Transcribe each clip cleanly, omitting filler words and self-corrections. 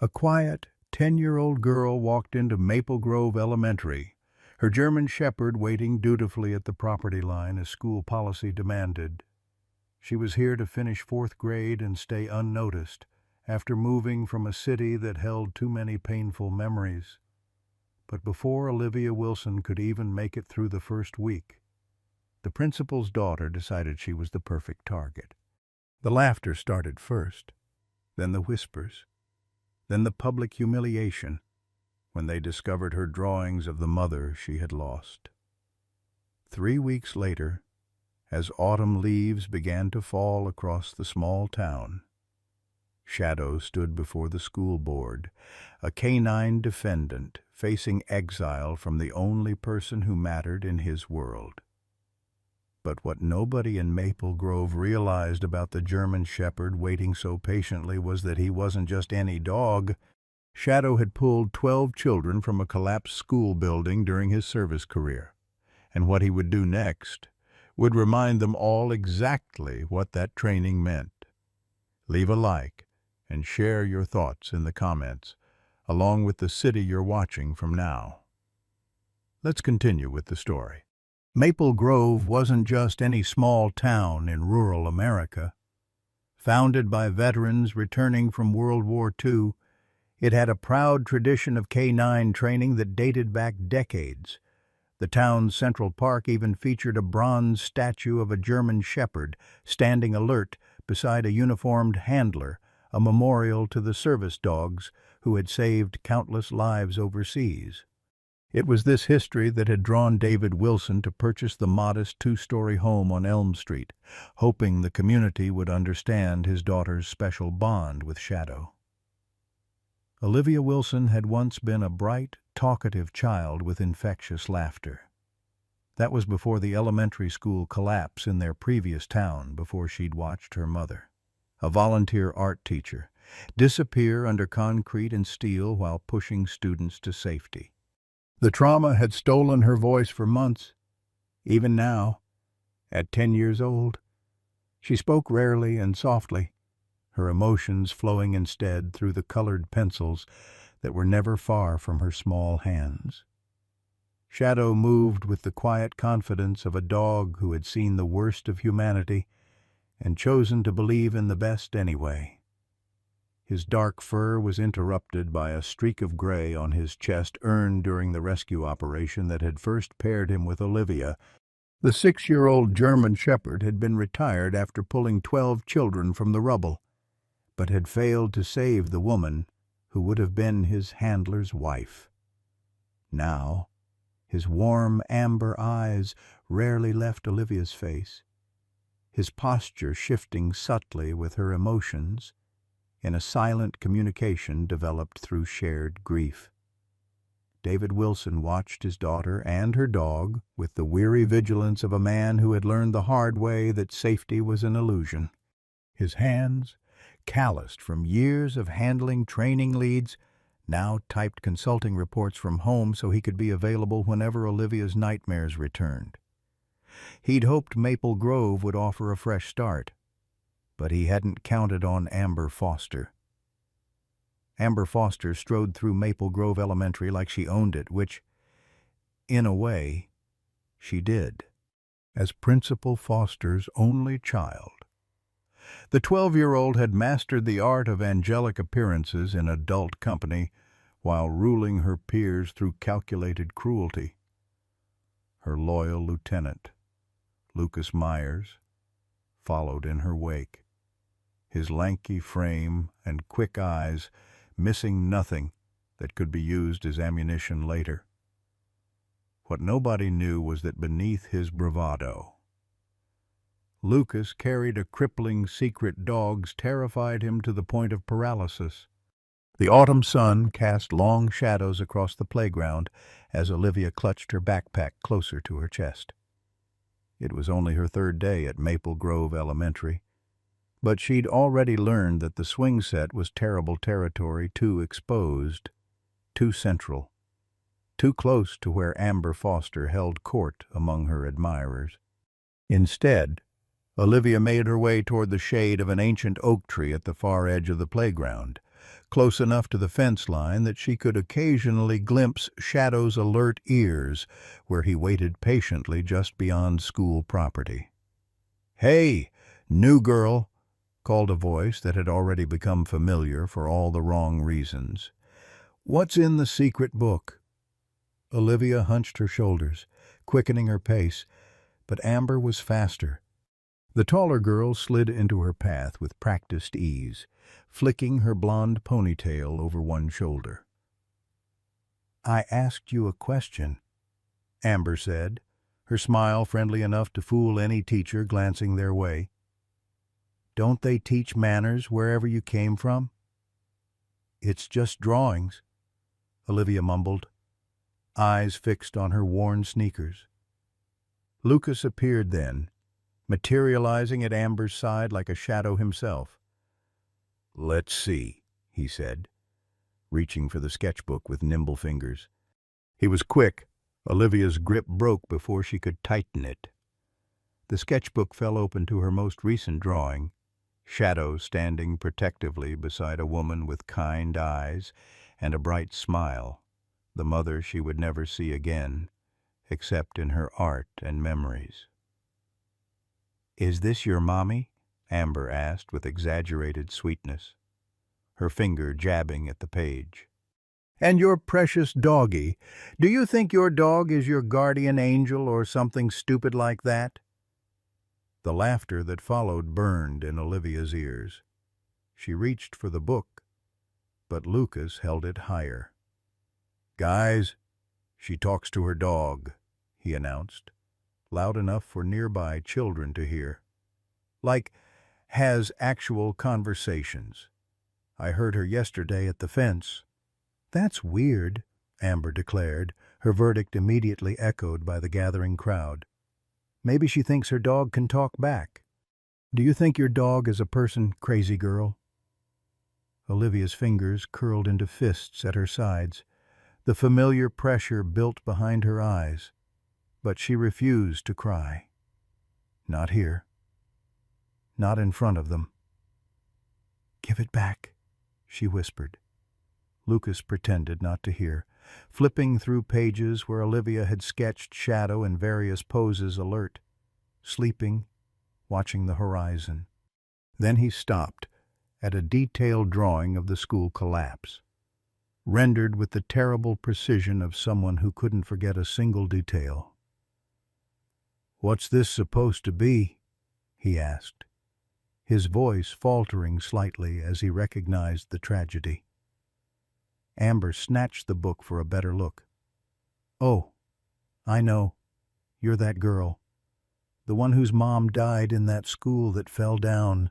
A quiet, 10-year-old girl walked into Maple Grove Elementary, her German Shepherd waiting dutifully at the property line as school policy demanded. She was here to finish fourth grade and stay unnoticed after moving from a city that held too many painful memories. But before Olivia Wilson could even make it through the first week, the principal's daughter decided she was the perfect target. The laughter started first, then the whispers, then the public humiliation when they discovered her drawings of the mother she had lost. 3 weeks later, as autumn leaves began to fall across the small town, Shadow stood before the school board, a canine defendant facing exile from the only person who mattered in his world. But what nobody in Maple Grove realized about the German Shepherd waiting so patiently was that he wasn't just any dog. Shadow had pulled 12 children from a collapsed school building during his service career, and what he would do next would remind them all exactly what that training meant. Leave a like and share your thoughts in the comments, along with the city you're watching from now. Let's continue with the story. Maple Grove wasn't just any small town in rural America. Founded by veterans returning from World War II, it had a proud tradition of canine training that dated back decades. The town's Central Park even featured a bronze statue of a German Shepherd standing alert beside a uniformed handler, a memorial to the service dogs who had saved countless lives overseas. It was this history that had drawn David Wilson to purchase the modest 2-story home on Elm Street, hoping the community would understand his daughter's special bond with Shadow. Olivia Wilson had once been a bright, talkative child with infectious laughter. That was before the elementary school collapse in their previous town, before she'd watched her mother, a volunteer art teacher, disappear under concrete and steel while pushing students to safety. The trauma had stolen her voice for months. Even now, at 10 years old, she spoke rarely and softly, her emotions flowing instead through the colored pencils that were never far from her small hands. Shadow moved with the quiet confidence of a dog who had seen the worst of humanity and chosen to believe in the best anyway. His dark fur was interrupted by a streak of gray on his chest earned during the rescue operation that had first paired him with Olivia. The 6-year-old German Shepherd had been retired after pulling 12 children from the rubble, but had failed to save the woman who would have been his handler's wife. Now, his warm amber eyes rarely left Olivia's face, his posture shifting subtly with her emotions in a silent communication developed through shared grief. David Wilson watched his daughter and her dog with the weary vigilance of a man who had learned the hard way that safety was an illusion. His hands, calloused from years of handling training leads, now typed consulting reports from home so he could be available whenever Olivia's nightmares returned. He'd hoped Maple Grove would offer a fresh start, but he hadn't counted on Amber Foster. Amber Foster strode through Maple Grove Elementary like she owned it, which, in a way, she did, as Principal Foster's only child. The 12-year-old had mastered the art of angelic appearances in adult company while ruling her peers through calculated cruelty. Her loyal lieutenant, Lucas Myers, followed in her wake, his lanky frame and quick eyes missing nothing that could be used as ammunition later. What nobody knew was that beneath his bravado, Lucas carried a crippling secret dogs terrified him to the point of paralysis. The autumn sun cast long shadows across the playground as Olivia clutched her backpack closer to her chest. It was only her 3rd day at Maple Grove Elementary, but she'd already learned that the swing set was terrible territory, too exposed, too central, too close to where Amber Foster held court among her admirers. Instead, Olivia made her way toward the shade of an ancient oak tree at the far edge of the playground, close enough to the fence line that she could occasionally glimpse Shadow's alert ears, where he waited patiently just beyond school property. "Hey, new girl," called a voice that had already become familiar for all the wrong reasons. "What's in the secret book?" Olivia hunched her shoulders, quickening her pace, but Amber was faster. The taller girl slid into her path with practiced ease, flicking her blonde ponytail over one shoulder. "I asked you a question," Amber said, her smile friendly enough to fool any teacher glancing their way. "Don't they teach manners wherever you came from?" "It's just drawings," Olivia mumbled, eyes fixed on her worn sneakers. Lucas appeared then, materializing at Amber's side like a shadow himself. "Let's see," he said, reaching for the sketchbook with nimble fingers. He was quick. Olivia's grip broke before she could tighten it. The sketchbook fell open to her most recent drawing, Shadow standing protectively beside a woman with kind eyes and a bright smile, the mother she would never see again, except in her art and memories. "Is this your mommy?" Amber asked with exaggerated sweetness, her finger jabbing at the page. "And your precious doggie, do you think your dog is your guardian angel or something stupid like that?" The laughter that followed burned in Olivia's ears. She reached for the book, but Lucas held it higher. "Guys, she talks to her dog," he announced, loud enough for nearby children to hear. "Like, has actual conversations. I heard her yesterday at the fence." "That's weird," Amber declared, her verdict immediately echoed by the gathering crowd. "Maybe she thinks her dog can talk back." "Do you think your dog is a person, crazy girl?" Olivia's fingers curled into fists at her sides. The familiar pressure built behind her eyes, but she refused to cry. Not here. Not in front of them. "Give it back," she whispered. Lucas pretended not to hear, flipping through pages where Olivia had sketched Shadow in various poses alert, sleeping, watching the horizon. Then he stopped at a detailed drawing of the school collapse, rendered with the terrible precision of someone who couldn't forget a single detail. "What's this supposed to be?" he asked, his voice faltering slightly as he recognized the tragedy. Amber snatched the book for a better look. "Oh, I know. You're that girl. The one whose mom died in that school that fell down."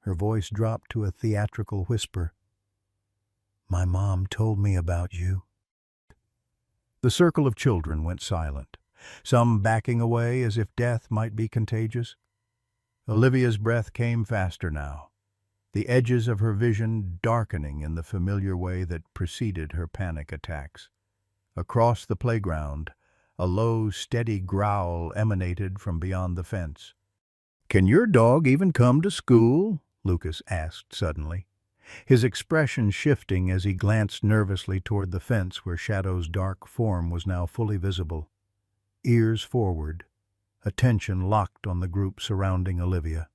Her voice dropped to a theatrical whisper. "My mom told me about you." The circle of children went silent, some backing away as if death might be contagious. Olivia's breath came faster now, the edges of her vision darkening in the familiar way that preceded her panic attacks. Across the playground, a low, steady growl emanated from beyond the fence. "Can your dog even come to school?" Lucas asked suddenly, his expression shifting as he glanced nervously toward the fence where Shadow's dark form was now fully visible. Ears forward, attention locked on the group surrounding Olivia.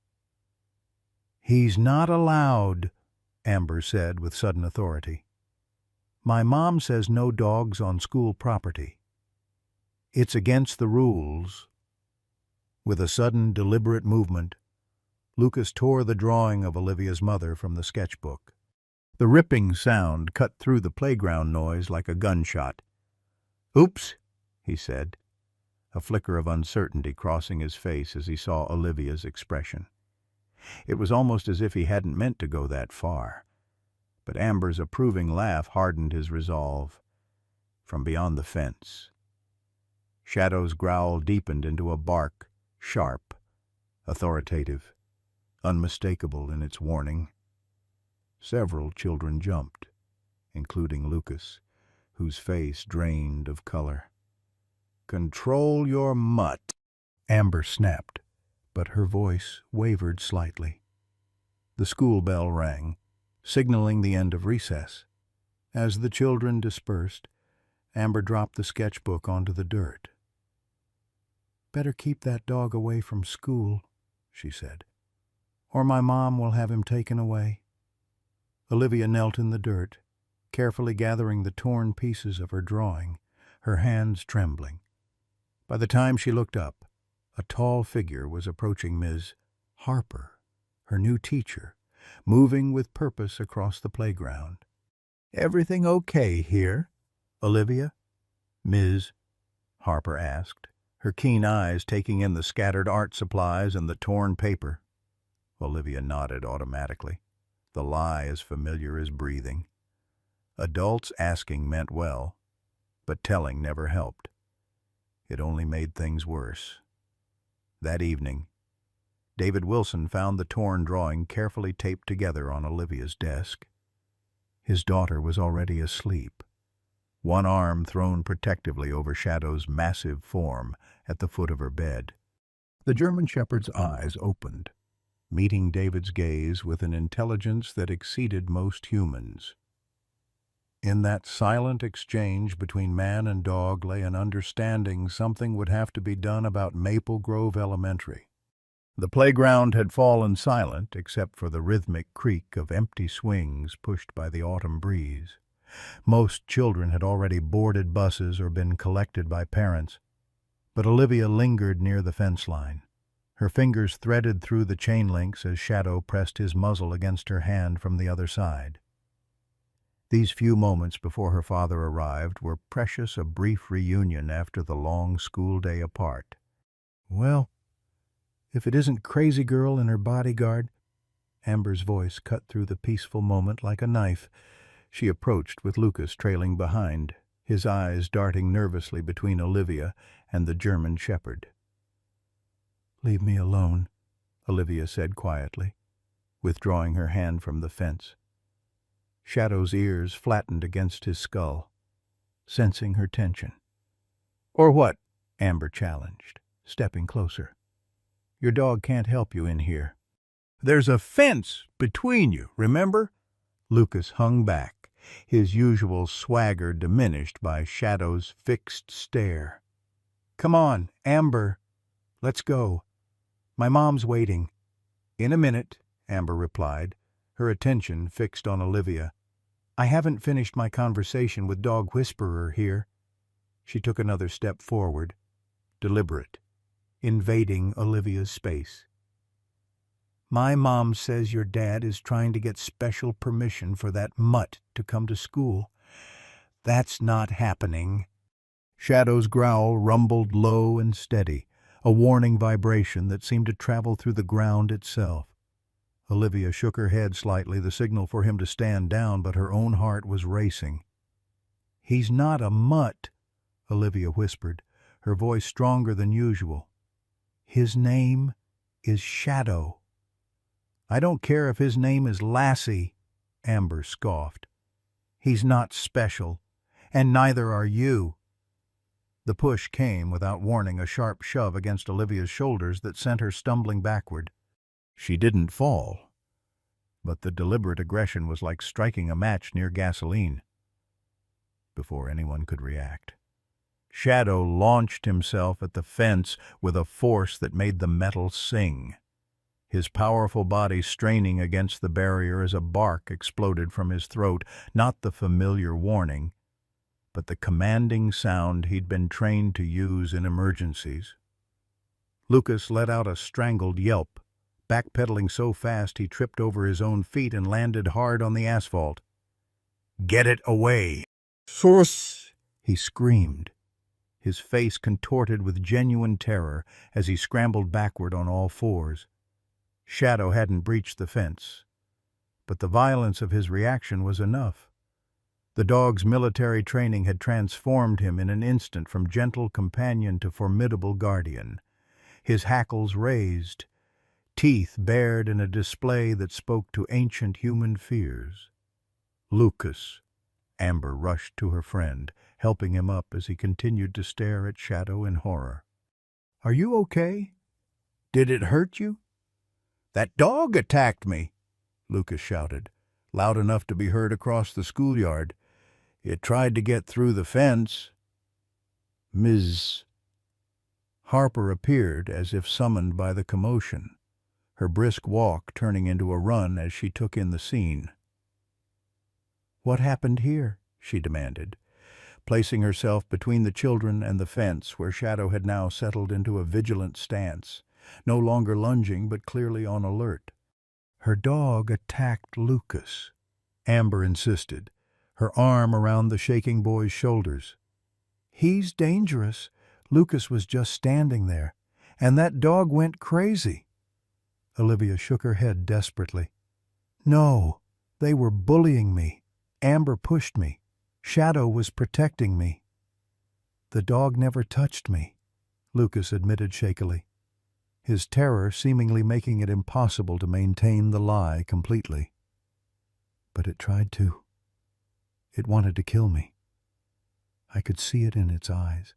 "He's not allowed," Amber said with sudden authority. "My mom says no dogs on school property. It's against the rules." With a sudden, deliberate movement, Lucas tore the drawing of Olivia's mother from the sketchbook. The ripping sound cut through the playground noise like a gunshot. "Oops," he said, a flicker of uncertainty crossing his face as he saw Olivia's expression. It was almost as if he hadn't meant to go that far, but Amber's approving laugh hardened his resolve. From beyond the fence, Shadow's growl deepened into a bark, sharp, authoritative, unmistakable in its warning. Several children jumped, including Lucas, whose face drained of color. "Control your mutt," Amber snapped, but her voice wavered slightly. The school bell rang, signaling the end of recess. As the children dispersed, Amber dropped the sketchbook onto the dirt. "Better keep that dog away from school," she said, "or my mom will have him taken away." Olivia knelt in the dirt, carefully gathering the torn pieces of her drawing, her hands trembling. By the time she looked up, a tall figure was approaching Ms. Harper, her new teacher, moving with purpose across the playground. "Everything okay here, Olivia?" Ms. Harper asked, her keen eyes taking in the scattered art supplies and the torn paper. Olivia nodded automatically, the lie as familiar as breathing. Adults asking meant well, but telling never helped. It only made things worse. That evening, David Wilson found the torn drawing carefully taped together on Olivia's desk. His daughter was already asleep, one arm thrown protectively over Shadow's massive form at the foot of her bed. The German Shepherd's eyes opened, meeting David's gaze with an intelligence that exceeded most humans. In that silent exchange between man and dog lay an understanding something would have to be done about Maple Grove Elementary. The playground had fallen silent except for the rhythmic creak of empty swings pushed by the autumn breeze. Most children had already boarded buses or been collected by parents, but Olivia lingered near the fence line. Her fingers threaded through the chain links as Shadow pressed his muzzle against her hand from the other side. These few moments before her father arrived were precious, a brief reunion after the long school day apart. "Well, if it isn't Crazy Girl and her bodyguard," Amber's voice cut through the peaceful moment like a knife. She approached with Lucas trailing behind, his eyes darting nervously between Olivia and the German Shepherd. "Leave me alone," Olivia said quietly, withdrawing her hand from the fence. Shadow's ears flattened against his skull, sensing her tension. "Or what?" Amber challenged, stepping closer. "Your dog can't help you in here." "There's a fence between you, remember?" Lucas hung back, his usual swagger diminished by Shadow's fixed stare. "Come on, Amber. Let's go. My mom's waiting." "In a minute," Amber replied, her attention fixed on Olivia. "I haven't finished my conversation with Dog Whisperer here." She took another step forward, deliberate, invading Olivia's space. "My mom says your dad is trying to get special permission for that mutt to come to school. That's not happening." Shadow's growl rumbled low and steady, a warning vibration that seemed to travel through the ground itself. Olivia shook her head slightly, the signal for him to stand down, but her own heart was racing. "He's not a mutt," Olivia whispered, her voice stronger than usual. "His name is Shadow." "I don't care if his name is Lassie," Amber scoffed. "He's not special, and neither are you." The push came without warning, a sharp shove against Olivia's shoulders that sent her stumbling backward. She didn't fall, but the deliberate aggression was like striking a match near gasoline. Before anyone could react, Shadow launched himself at the fence with a force that made the metal sing. His powerful body straining against the barrier as a bark exploded from his throat, not the familiar warning, but the commanding sound he'd been trained to use in emergencies. Lucas let out a strangled yelp, backpedaling so fast he tripped over his own feet and landed hard on the asphalt. "Get it away!" "Sus!" he screamed, his face contorted with genuine terror as he scrambled backward on all fours. Shadow hadn't breached the fence, but the violence of his reaction was enough. The dog's military training had transformed him in an instant from gentle companion to formidable guardian. His hackles raised, teeth bared in a display that spoke to ancient human fears. "Lucas!" Amber rushed to her friend, helping him up as he continued to stare at Shadow in horror. "Are you okay? Did it hurt you?" "That dog attacked me," Lucas shouted, loud enough to be heard across the schoolyard. It tried to get through the fence. Ms. Harper appeared as if summoned by the commotion, her brisk walk turning into a run as she took in the scene. "What happened here?" she demanded, placing herself between the children and the fence, where Shadow had now settled into a vigilant stance, no longer lunging but clearly on alert. "Her dog attacked Lucas," Amber insisted, her arm around the shaking boy's shoulders. "He's dangerous. Lucas was just standing there, and that dog went crazy." Olivia shook her head desperately. "No, they were bullying me. Amber pushed me. Shadow was protecting me." "The dog never touched me," Lucas admitted shakily, his terror seemingly making it impossible to maintain the lie completely. "But it tried to. It wanted to kill me. I could see it in its eyes."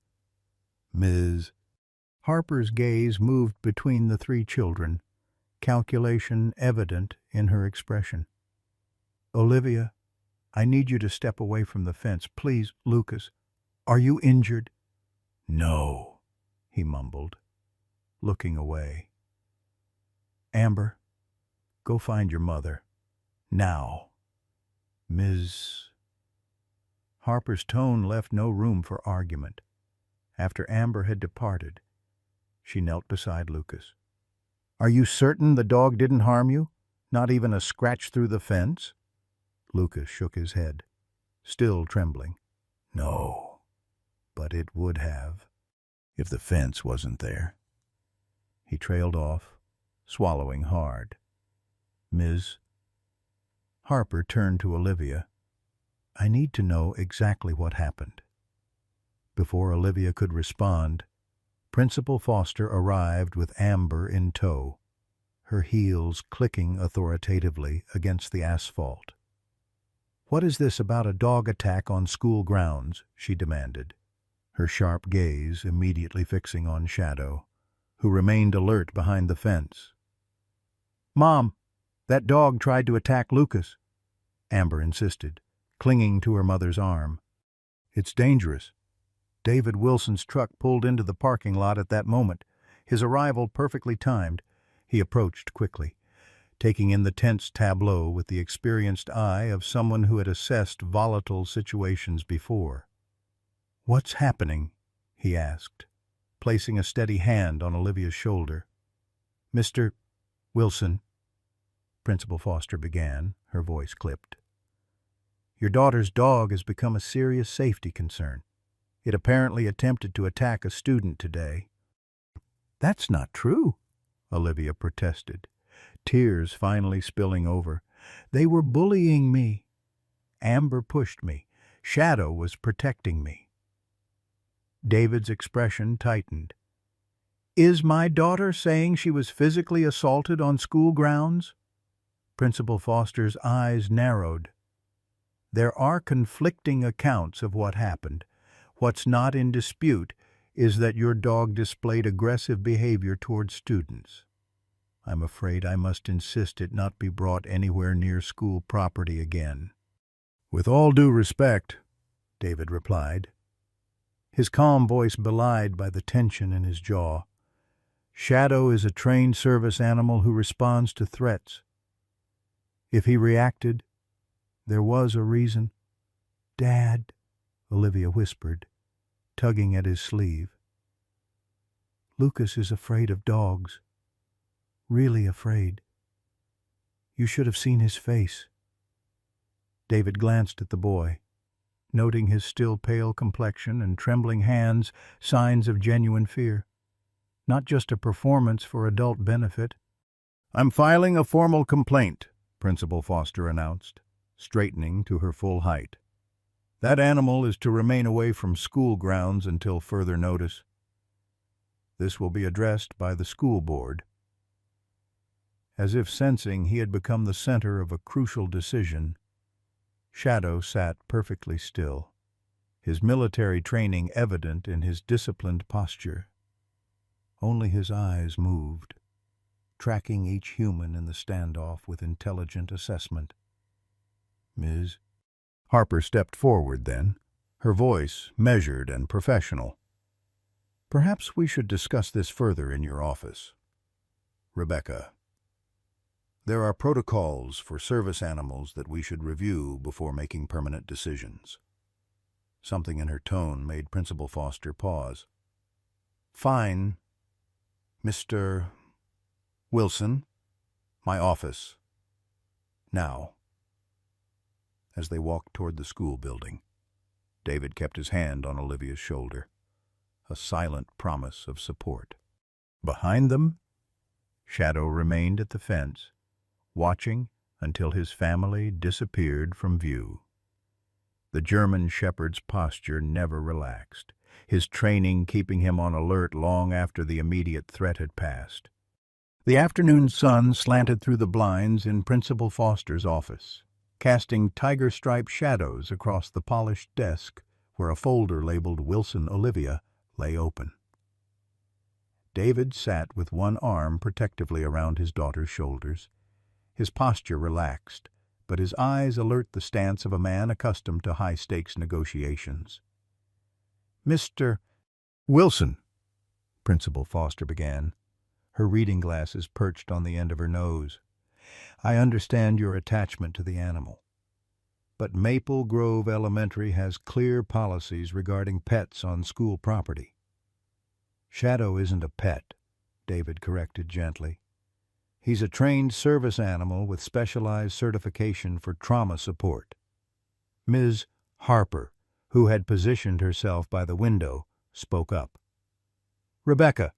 Ms. Harper's gaze moved between the three children, calculation evident in her expression. "Olivia, I need you to step away from the fence. Please, Lucas. Are you injured?" "No," he mumbled, looking away. "Amber, go find your mother. Now." Ms. Harper's tone left no room for argument. After Amber had departed, she knelt beside Lucas. "Are you certain the dog didn't harm you? Not even a scratch through the fence?" Lucas shook his head, still trembling. "No, but it would have, if the fence wasn't there." He trailed off, swallowing hard. Ms. Harper turned to Olivia. "I need to know exactly what happened." Before Olivia could respond, Principal Foster arrived with Amber in tow, her heels clicking authoritatively against the asphalt. "What is this about a dog attack on school grounds?" she demanded, her sharp gaze immediately fixing on Shadow, who remained alert behind the fence. "Mom, that dog tried to attack Lucas," Amber insisted, clinging to her mother's arm. "It's dangerous." David Wilson's truck pulled into the parking lot at that moment, his arrival perfectly timed. He approached quickly, taking in the tense tableau with the experienced eye of someone who had assessed volatile situations before. "What's happening?" he asked, placing a steady hand on Olivia's shoulder. "Mr. Wilson," Principal Foster began, her voice clipped, "your daughter's dog has become a serious safety concern. It apparently attempted to attack a student today." "That's not true," Olivia protested, tears finally spilling over. "They were bullying me. Amber pushed me. Shadow was protecting me." David's expression tightened. "Is my daughter saying she was physically assaulted on school grounds?" Principal Foster's eyes narrowed. "There are conflicting accounts of what happened. What's not in dispute is that your dog displayed aggressive behavior toward students. I'm afraid I must insist it not be brought anywhere near school property again." "With all due respect," David replied, his calm voice belied by the tension in his jaw. "Shadow is a trained service animal who responds to threats. If he reacted, there was a reason." "Dad," Olivia whispered, tugging at his sleeve. "Lucas is afraid of dogs. Really afraid. You should have seen his face." David glanced at the boy, noting his still pale complexion and trembling hands, signs of genuine fear. Not just a performance for adult benefit. "I'm filing a formal complaint," Principal Foster announced, straightening to her full height. "That animal is to remain away from school grounds until further notice. This will be addressed by the school board." As if sensing he had become the center of a crucial decision, Shadow sat perfectly still, his military training evident in his disciplined posture. Only his eyes moved, tracking each human in the standoff with intelligent assessment. Ms. Harper stepped forward then, her voice measured and professional. Perhaps we should discuss this further in your office. Rebecca. There are protocols for service animals that we should review before making permanent decisions. Something in her tone made Principal Foster pause. Fine, Mr. Wilson, my office. Now. As they walked toward the school building, David kept his hand on Olivia's shoulder, a silent promise of support. Behind them, Shadow remained at the fence, watching until his family disappeared from view. The German shepherd's posture never relaxed, his training keeping him on alert long after the immediate threat had passed. The afternoon sun slanted through the blinds in Principal Foster's office, casting tiger-striped shadows across the polished desk where a folder labeled Wilson Olivia lay open. David sat with one arm protectively around his daughter's shoulders, his posture relaxed, but his eyes alert the stance of a man accustomed to high-stakes negotiations. Mr. Wilson, Principal Foster began, her reading glasses perched on the end of her nose. I understand your attachment to the animal, but Maple Grove Elementary has clear policies regarding pets on school property. Shadow isn't a pet, David corrected gently. He's a trained service animal with specialized certification for trauma support. Ms. Harper, who had positioned herself by the window, spoke up. Rebecca,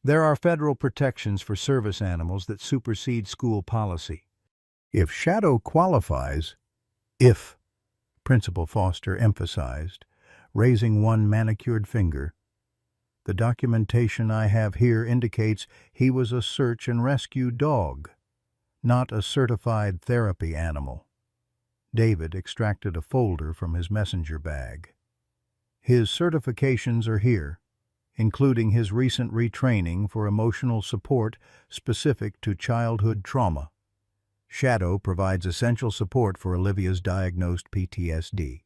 there are federal protections for service animals that supersede school policy. If Shadow qualifies, if, Principal Foster emphasized, raising one manicured finger, the documentation I have here indicates he was a search and rescue dog, not a certified therapy animal. David extracted a folder from his messenger bag. His certifications are here, including his recent retraining for emotional support specific to childhood trauma. Shadow provides essential support for Olivia's diagnosed PTSD.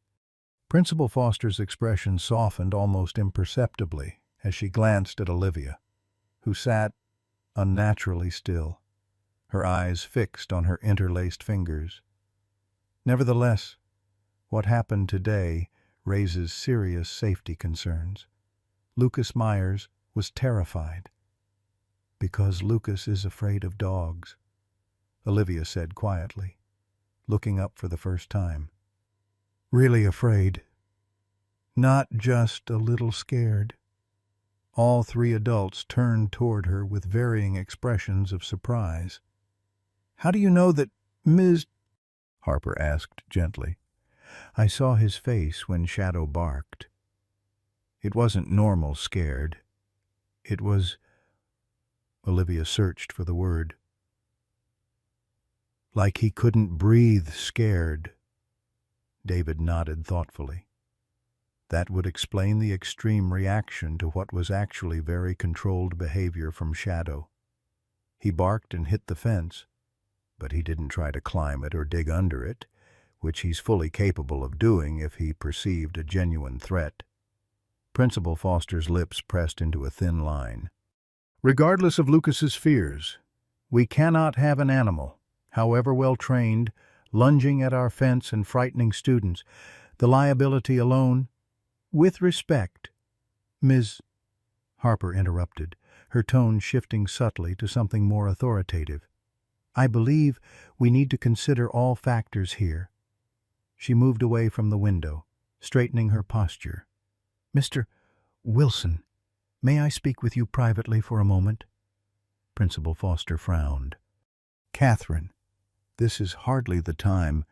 Principal Foster's expression softened almost imperceptibly as she glanced at Olivia, who sat unnaturally still, her eyes fixed on her interlaced fingers. Nevertheless, what happened today raises serious safety concerns. Lucas Myers was terrified. Because Lucas is afraid of dogs, Olivia said quietly, looking up for the first time. Really afraid. Not just a little scared. All three adults turned toward her with varying expressions of surprise. How do you know that Ms. Harper asked gently. I saw his face when Shadow barked. It wasn't normal scared. It was... Olivia searched for the word. Like he couldn't breathe scared. David nodded thoughtfully. That would explain the extreme reaction to what was actually very controlled behavior from Shadow. He barked and hit the fence, but he didn't try to climb it or dig under it, which he's fully capable of doing if he perceived a genuine threat. Principal Foster's lips pressed into a thin line. Regardless of Lucas's fears, we cannot have an animal, however well trained, lunging at our fence and frightening students. The liability alone... With respect, Ms. Harper interrupted, her tone shifting subtly to something more authoritative. I believe we need to consider all factors here. She moved away from the window, straightening her posture. Mr. Wilson, may I speak with you privately for a moment? Principal Foster frowned. Catherine, this is hardly the time.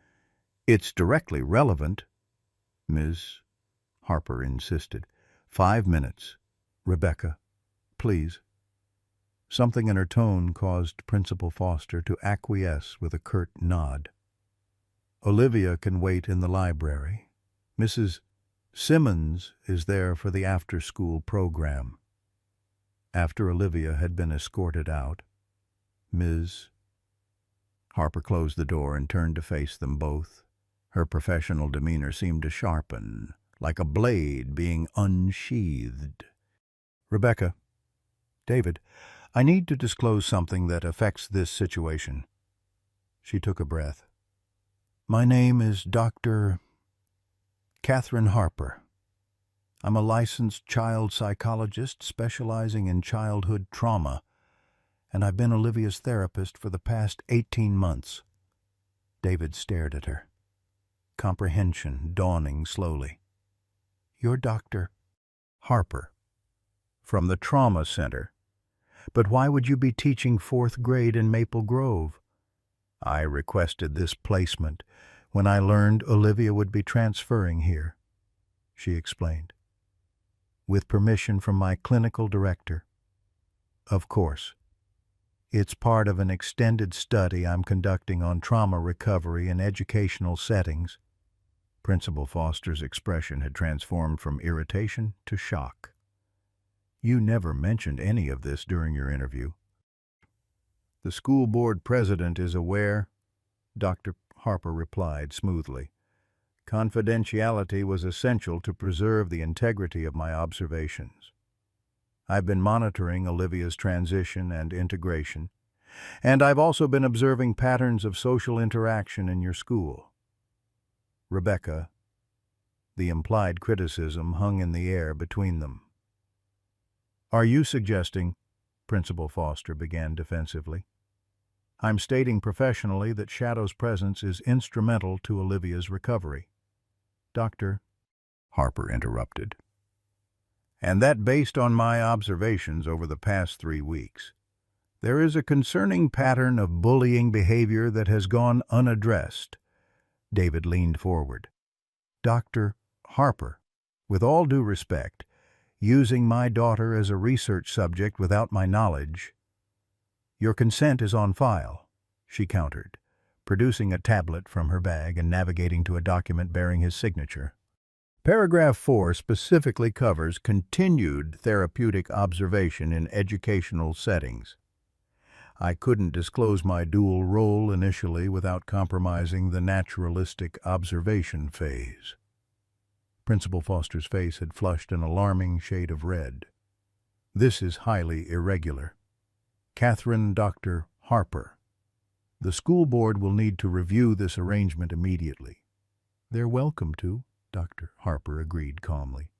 It's directly relevant. Ms. Harper insisted. 5 minutes. Rebecca, please. Something in her tone caused Principal Foster to acquiesce with a curt nod. Olivia can wait in the library. Mrs. Simmons is there for the after-school program. After Olivia had been escorted out, Ms. Harper closed the door and turned to face them both. Her professional demeanor seemed to sharpen, like a blade being unsheathed. "Rebecca, David, I need to disclose something that affects this situation." She took a breath. "My name is Dr. Catherine Harper. I'm a licensed child psychologist specializing in childhood trauma, and I've been Olivia's therapist for the past 18 months. David stared at her, comprehension dawning slowly. "You're Dr. Harper, from the Trauma Center. But why would you be teaching 4th grade in Maple Grove?" "I requested this placement when I learned Olivia would be transferring here," she explained. "With permission from my clinical director. Of course. It's part of an extended study I'm conducting on trauma recovery in educational settings." Principal Foster's expression had transformed from irritation to shock. "You never mentioned any of this during your interview." "The school board president is aware," Dr. Harper replied smoothly. "Confidentiality was essential to preserve the integrity of my observations. I've been monitoring Olivia's transition and integration, and I've also been observing patterns of social interaction in your school. Rebecca," the implied criticism hung in the air between them. "Are you suggesting," Principal Foster began defensively. "I'm stating professionally that Shadow's presence is instrumental to Olivia's recovery." "Dr. Harper interrupted. "And that based on my observations over the past 3 weeks. There is a concerning pattern of bullying behavior that has gone unaddressed." David leaned forward. "Dr. Harper, with all due respect, using my daughter as a research subject without my knowledge—" "Your consent is on file," she countered, producing a tablet from her bag and navigating to a document bearing his signature. "Paragraph 4 specifically covers continued therapeutic observation in educational settings. I couldn't disclose my dual role initially without compromising the naturalistic observation phase." Principal Foster's face had flushed an alarming shade of red. "This is highly irregular. Catherine Dr. Harper. The school board will need to review this arrangement immediately." "They're welcome to," Dr. Harper agreed calmly.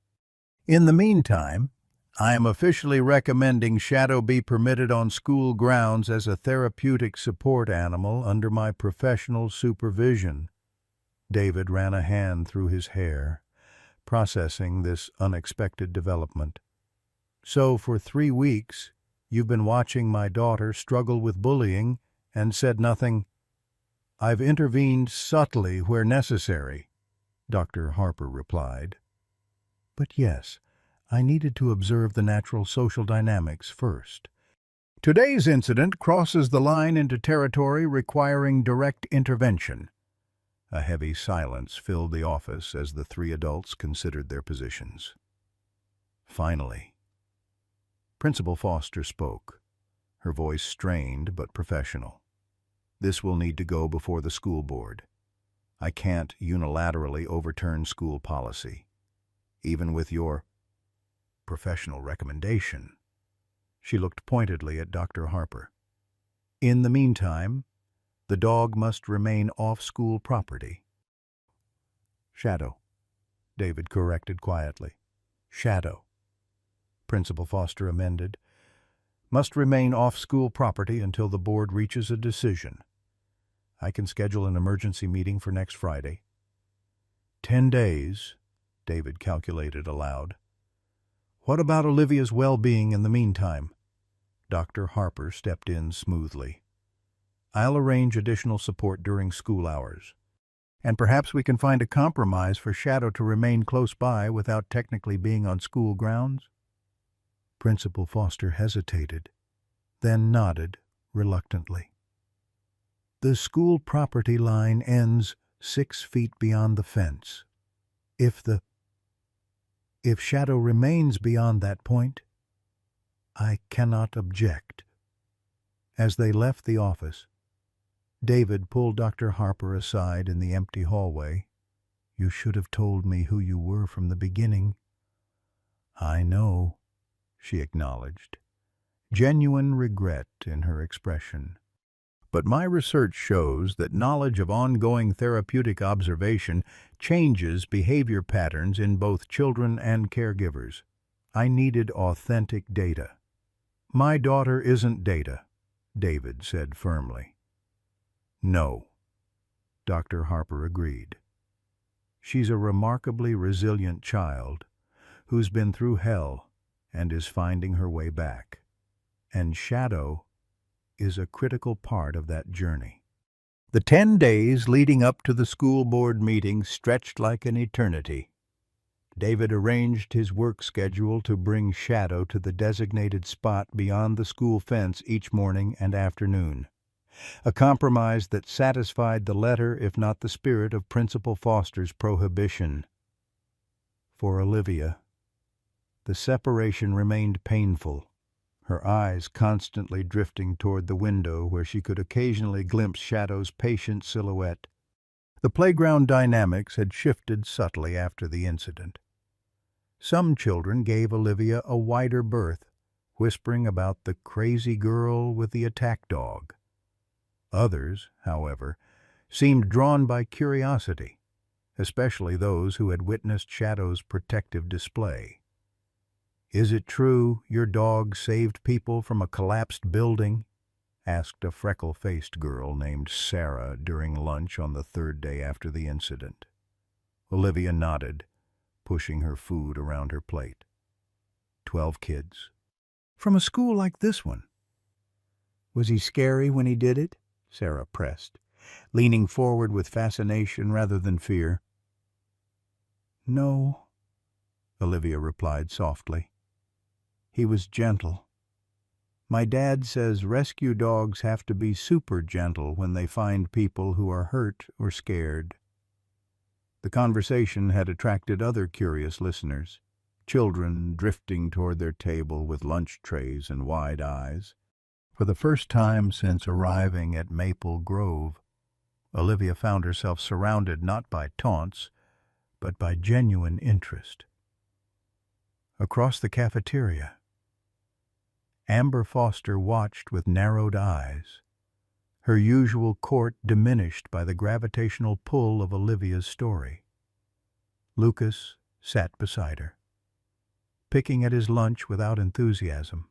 "In the meantime, I am officially recommending Shadow be permitted on school grounds as a therapeutic support animal under my professional supervision." David ran a hand through his hair, processing this unexpected development. "So for 3 weeks, you've been watching my daughter struggle with bullying and said nothing?" "I've intervened subtly where necessary," Dr. Harper replied. "But yes, I needed to observe the natural social dynamics first. Today's incident crosses the line into territory requiring direct intervention." A heavy silence filled the office as the 3 adults considered their positions. Finally, Principal Foster spoke, her voice strained but professional. "This will need to go before the school board. I can't unilaterally overturn school policy, even with your professional recommendation." She looked pointedly at Dr. Harper. "In the meantime, the dog must remain off school property." "Shadow," David corrected quietly. "Shadow," Principal Foster amended, "must remain off school property until the board reaches a decision. I can schedule an emergency meeting for next Friday." 10 days, David calculated aloud. "What about Olivia's well-being in the meantime?" Dr. Harper stepped in smoothly. "I'll arrange additional support during school hours. And perhaps we can find a compromise for Shadow to remain close by without technically being on school grounds." Principal Foster hesitated, then nodded reluctantly. "The school property line ends 6 feet beyond the fence. If Shadow remains beyond that point, I cannot object." As they left the office, David pulled Dr. Harper aside in the empty hallway. "You should have told me who you were from the beginning." "I know," she acknowledged, genuine regret in her expression. "But my research shows that knowledge of ongoing therapeutic observation changes behavior patterns in both children and caregivers. I needed authentic data." "My daughter isn't data," David said firmly. "No," Dr. Harper agreed. "She's a remarkably resilient child who's been through hell and is finding her way back. And Shadow is a critical part of that journey." The 10 days leading up to the school board meeting stretched like an eternity. David arranged his work schedule to bring Shadow to the designated spot beyond the school fence each morning and afternoon, a compromise that satisfied the letter if not the spirit of Principal Foster's prohibition. For Olivia, the separation remained painful, her eyes constantly drifting toward the window where she could occasionally glimpse Shadow's patient silhouette. The playground dynamics had shifted subtly after the incident. Some children gave Olivia a wider berth, whispering about the crazy girl with the attack dog. Others, however, seemed drawn by curiosity, especially those who had witnessed Shadow's protective display. "Is it true your dog saved people from a collapsed building?" asked a freckle-faced girl named Sarah during lunch on the 3rd day after the incident. Olivia nodded, pushing her food around her plate. 12 kids. From a school like this one. "Was he scary when he did it?" Sarah pressed, leaning forward with fascination rather than fear. "No," Olivia replied softly. "He was gentle. My dad says rescue dogs have to be super gentle when they find people who are hurt or scared." The conversation had attracted other curious listeners, children drifting toward their table with lunch trays and wide eyes. For the first time since arriving at Maple Grove, Olivia found herself surrounded not by taunts, but by genuine interest. Across the cafeteria, Amber Foster watched with narrowed eyes, her usual court diminished by the gravitational pull of Olivia's story. Lucas sat beside her, picking at his lunch without enthusiasm,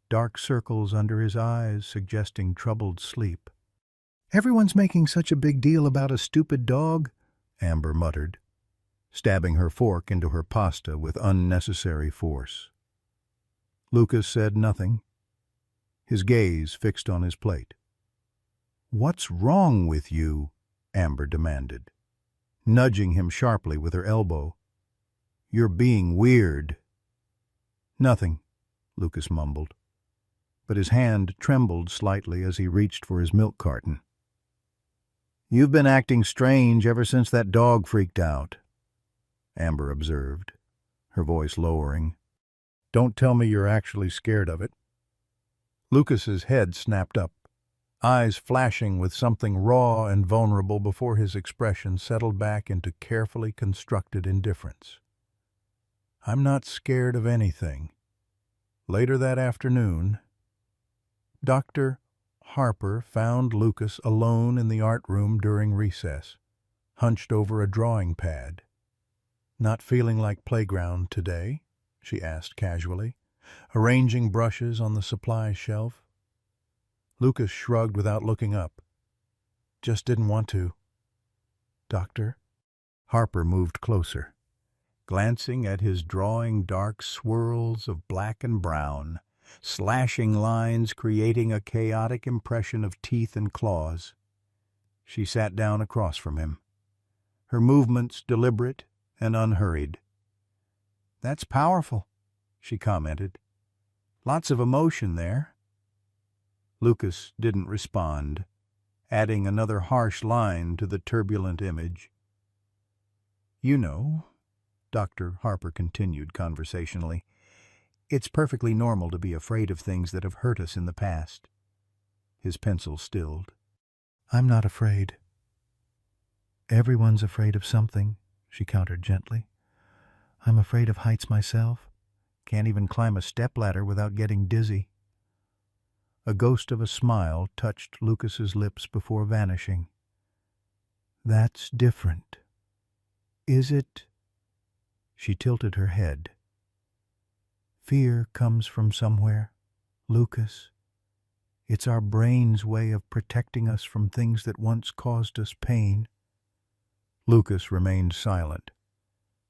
dark circles under his eyes suggesting troubled sleep. "Everyone's making such a big deal about a stupid dog," Amber muttered, stabbing her fork into her pasta with unnecessary force. Lucas said nothing, his gaze fixed on his plate. "What's wrong with you?" Amber demanded, nudging him sharply with her elbow. "You're being weird." "Nothing," Lucas mumbled, but his hand trembled slightly as he reached for his milk carton. "You've been acting strange ever since that dog freaked out," Amber observed, her voice lowering. "Don't tell me you're actually scared of it." Lucas's head snapped up, eyes flashing with something raw and vulnerable before his expression settled back into carefully constructed indifference. "I'm not scared of anything." Later that afternoon, Dr. Harper found Lucas alone in the art room during recess, hunched over a drawing pad. "Not feeling like playground today?" she asked casually, arranging brushes on the supply shelf. Lucas shrugged without looking up. "Just didn't want to." "Doctor?" Harper moved closer, glancing at his drawing dark swirls of black and brown, slashing lines creating a chaotic impression of teeth and claws. She sat down across from him, her movements deliberate and unhurried. "That's powerful," she commented. "Lots of emotion there." Lucas didn't respond, adding another harsh line to the turbulent image. "You know," Dr. Harper continued conversationally, "it's perfectly normal to be afraid of things that have hurt us in the past." His pencil stilled. I'm not afraid. Everyone's afraid of something, she countered gently. I'm afraid of heights myself. Can't even climb a stepladder without getting dizzy. A ghost of a smile touched Lucas's lips before vanishing. That's different. Is it? She tilted her head. Fear comes from somewhere, Lucas. It's our brain's way of protecting us from things that once caused us pain. Lucas remained silent,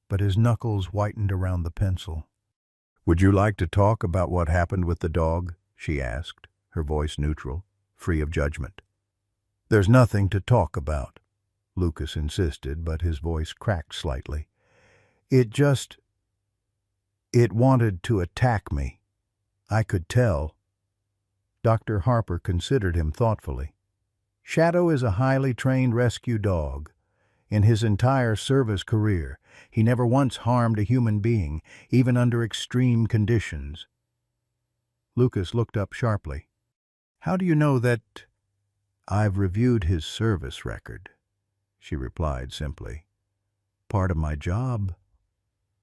but his knuckles whitened around the pencil. Would you like to talk about what happened with the dog? She asked, her voice neutral, free of judgment. There's nothing to talk about, Lucas insisted, but his voice cracked slightly. It wanted to attack me. I could tell. Dr. Harper considered him thoughtfully. Shadow is a highly trained rescue dog. In his entire service career, he never once harmed a human being, even under extreme conditions. Lucas looked up sharply. How do you know that? I've reviewed his service record, she replied simply. Part of my job.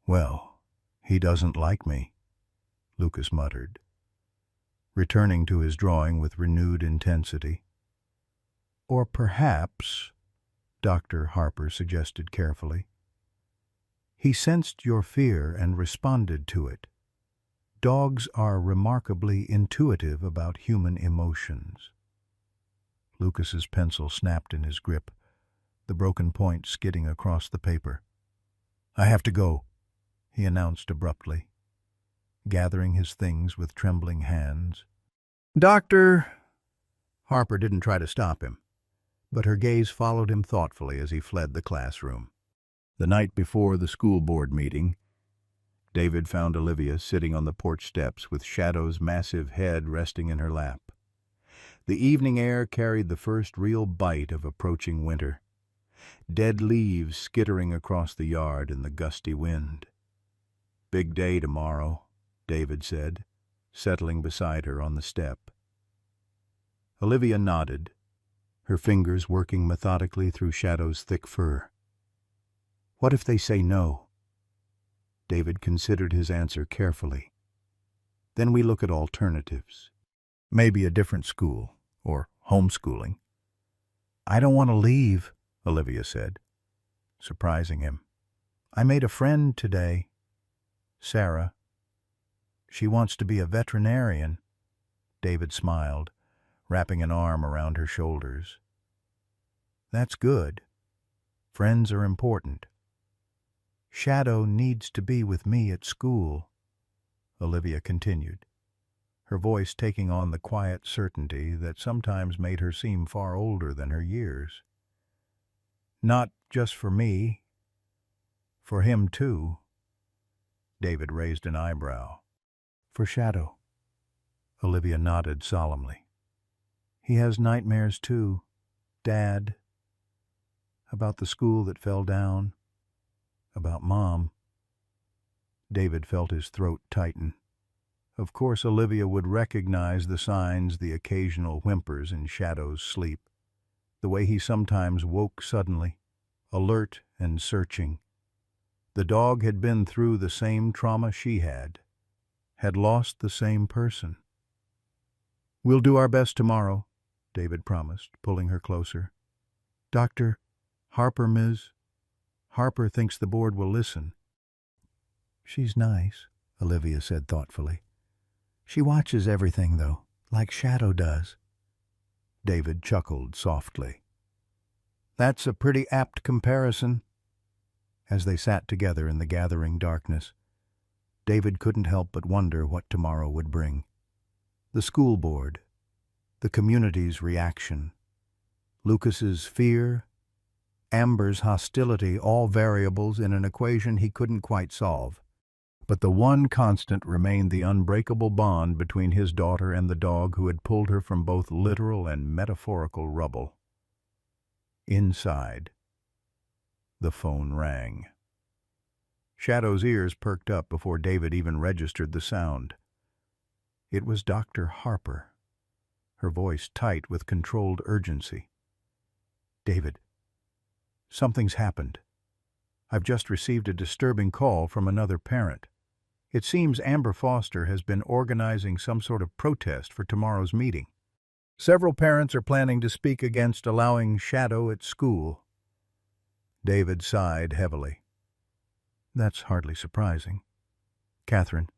Well, he doesn't like me, Lucas muttered, returning to his drawing with renewed intensity. Or perhaps, Dr. Harper suggested carefully, he sensed your fear and responded to it. Dogs are remarkably intuitive about human emotions. Lucas's pencil snapped in his grip, the broken point skidding across the paper. I have to go, he announced abruptly, gathering his things with trembling hands. Doctor! Harper didn't try to stop him, but her gaze followed him thoughtfully as he fled the classroom. The night before the school board meeting, David found Olivia sitting on the porch steps with Shadow's massive head resting in her lap. The evening air carried the first real bite of approaching winter, dead leaves skittering across the yard in the gusty wind. Big day tomorrow, David said, settling beside her on the step. Olivia nodded, her fingers working methodically through Shadow's thick fur. What if they say no? David considered his answer carefully. Then we look at alternatives. Maybe a different school, or homeschooling. I don't want to leave, Olivia said, surprising him. I made a friend today, Sarah. She wants to be a veterinarian. David smiled, wrapping an arm around her shoulders. That's good. Friends are important. Shadow needs to be with me at school, Olivia continued, her voice taking on the quiet certainty that sometimes made her seem far older than her years. Not just for me, for him too. David raised an eyebrow. For Shadow. Olivia nodded solemnly. He has nightmares too, Dad. About the school that fell down. About Mom. David felt his throat tighten. Of course Olivia would recognize the signs, the occasional whimpers in Shadow's sleep, the way he sometimes woke suddenly, alert and searching. The dog had been through the same trauma she had lost the same person. We'll do our best tomorrow, David promised, pulling her closer. Dr. Ms. Harper thinks the board will listen. She's nice, Olivia said thoughtfully. She watches everything, though, like Shadow does. David chuckled softly. That's a pretty apt comparison. As they sat together in the gathering darkness, David couldn't help but wonder what tomorrow would bring. The school board, the community's reaction, Lucas's fear, Amber's hostility, all variables in an equation he couldn't quite solve. But the one constant remained the unbreakable bond between his daughter and the dog who had pulled her from both literal and metaphorical rubble. Inside, the phone rang. Shadow's ears perked up before David even registered the sound. It was Dr. Harper, her voice tight with controlled urgency. David, something's happened. I've just received a disturbing call from another parent. It seems Amber Foster has been organizing some sort of protest for tomorrow's meeting. Several parents are planning to speak against allowing Shadow at school. David sighed heavily. That's hardly surprising. Catherine.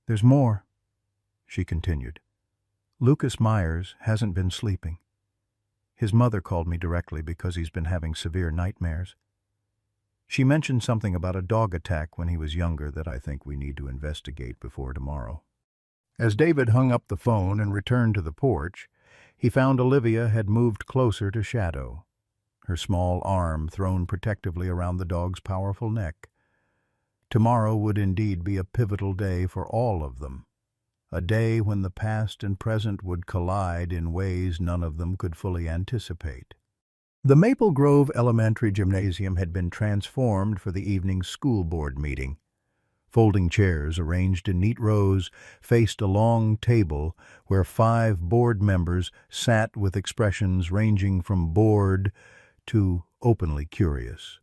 There's more, she continued. Lucas Myers hasn't been sleeping. His mother called me directly because he's been having severe nightmares. She mentioned something about a dog attack when he was younger that I think we need to investigate before tomorrow. As David hung up the phone and returned to the porch, he found Olivia had moved closer to Shadow, her small arm thrown protectively around the dog's powerful neck. Tomorrow would indeed be a pivotal day for all of them, a day when the past and present would collide in ways none of them could fully anticipate. The Maple Grove Elementary Gymnasium had been transformed for the evening's school board meeting. Folding chairs arranged in neat rows faced a long table where 5 board members sat with expressions ranging from bored to openly curious.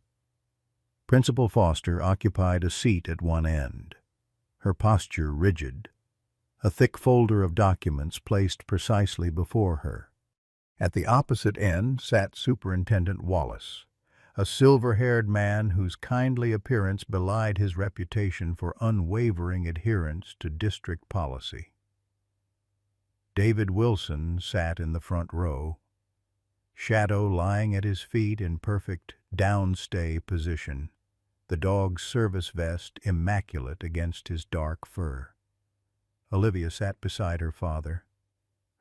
Principal Foster occupied a seat at one end, her posture rigid, a thick folder of documents placed precisely before her. At the opposite end sat Superintendent Wallace, a silver-haired man whose kindly appearance belied his reputation for unwavering adherence to district policy. David Wilson sat in the front row, Shadow lying at his feet in perfect downstay position, the dog's service vest immaculate against his dark fur. Olivia sat beside her father,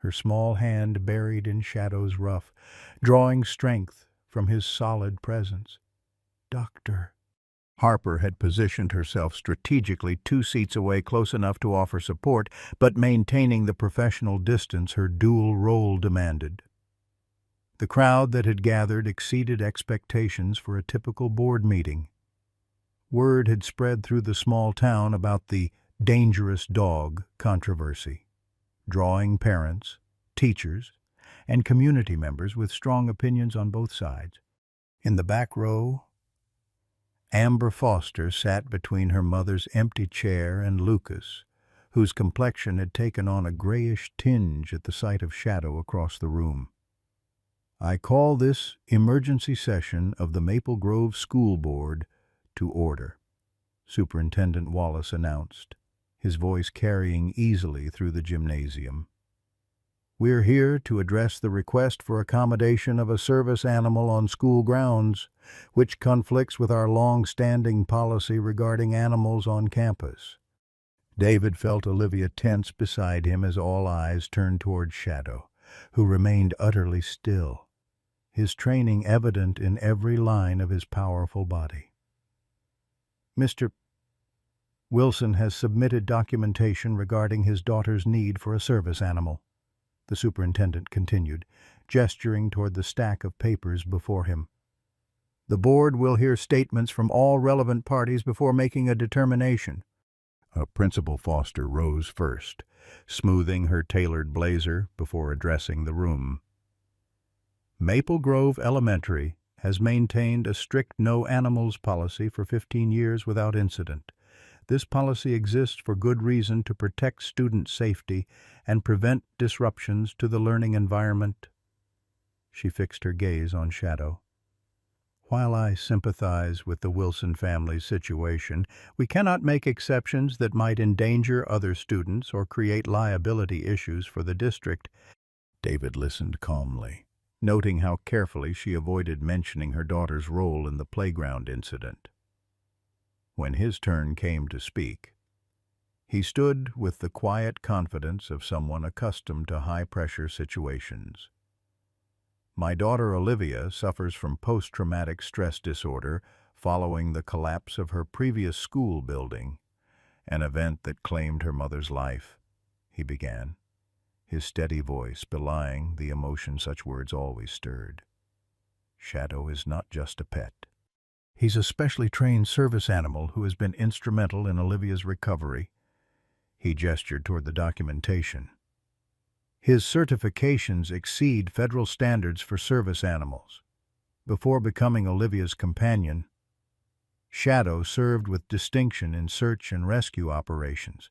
her small hand buried in Shadow's ruff, drawing strength from his solid presence. Doctor. Harper had positioned herself strategically 2 seats away, close enough to offer support, but maintaining the professional distance her dual role demanded. The crowd that had gathered exceeded expectations for a typical board meeting. Word had spread through the small town about the dangerous dog controversy, drawing parents, teachers, and community members with strong opinions on both sides. In the back row, Amber Foster sat between her mother's empty chair and Lucas, whose complexion had taken on a grayish tinge at the sight of Shadow across the room. I call this emergency session of the Maple Grove School Board to order, Superintendent Wallace announced, his voice carrying easily through the gymnasium. We're here to address the request for accommodation of a service animal on school grounds, which conflicts with our long-standing policy regarding animals on campus. David felt Olivia tense beside him as all eyes turned toward Shadow, who remained utterly still, his training evident in every line of his powerful body. Mr. Wilson has submitted documentation regarding his daughter's need for a service animal, the superintendent continued, gesturing toward the stack of papers before him. The board will hear statements from all relevant parties before making a determination. Principal Foster rose first, smoothing her tailored blazer before addressing the room. Maple Grove Elementary has maintained a strict no animals policy for 15 years without incident. This policy exists for good reason to protect student safety and prevent disruptions to the learning environment. She fixed her gaze on Shadow. While I sympathize with the Wilson family's situation, we cannot make exceptions that might endanger other students or create liability issues for the district. David listened calmly, noting how carefully she avoided mentioning her daughter's role in the playground incident. When his turn came to speak, he stood with the quiet confidence of someone accustomed to high-pressure situations. My daughter Olivia suffers from post-traumatic stress disorder following the collapse of her previous school building, an event that claimed her mother's life, he began, his steady voice belying the emotion such words always stirred. Shadow is not just a pet. He's a specially trained service animal who has been instrumental in Olivia's recovery. He gestured toward the documentation. His certifications exceed federal standards for service animals. Before becoming Olivia's companion, Shadow served with distinction in search and rescue operations,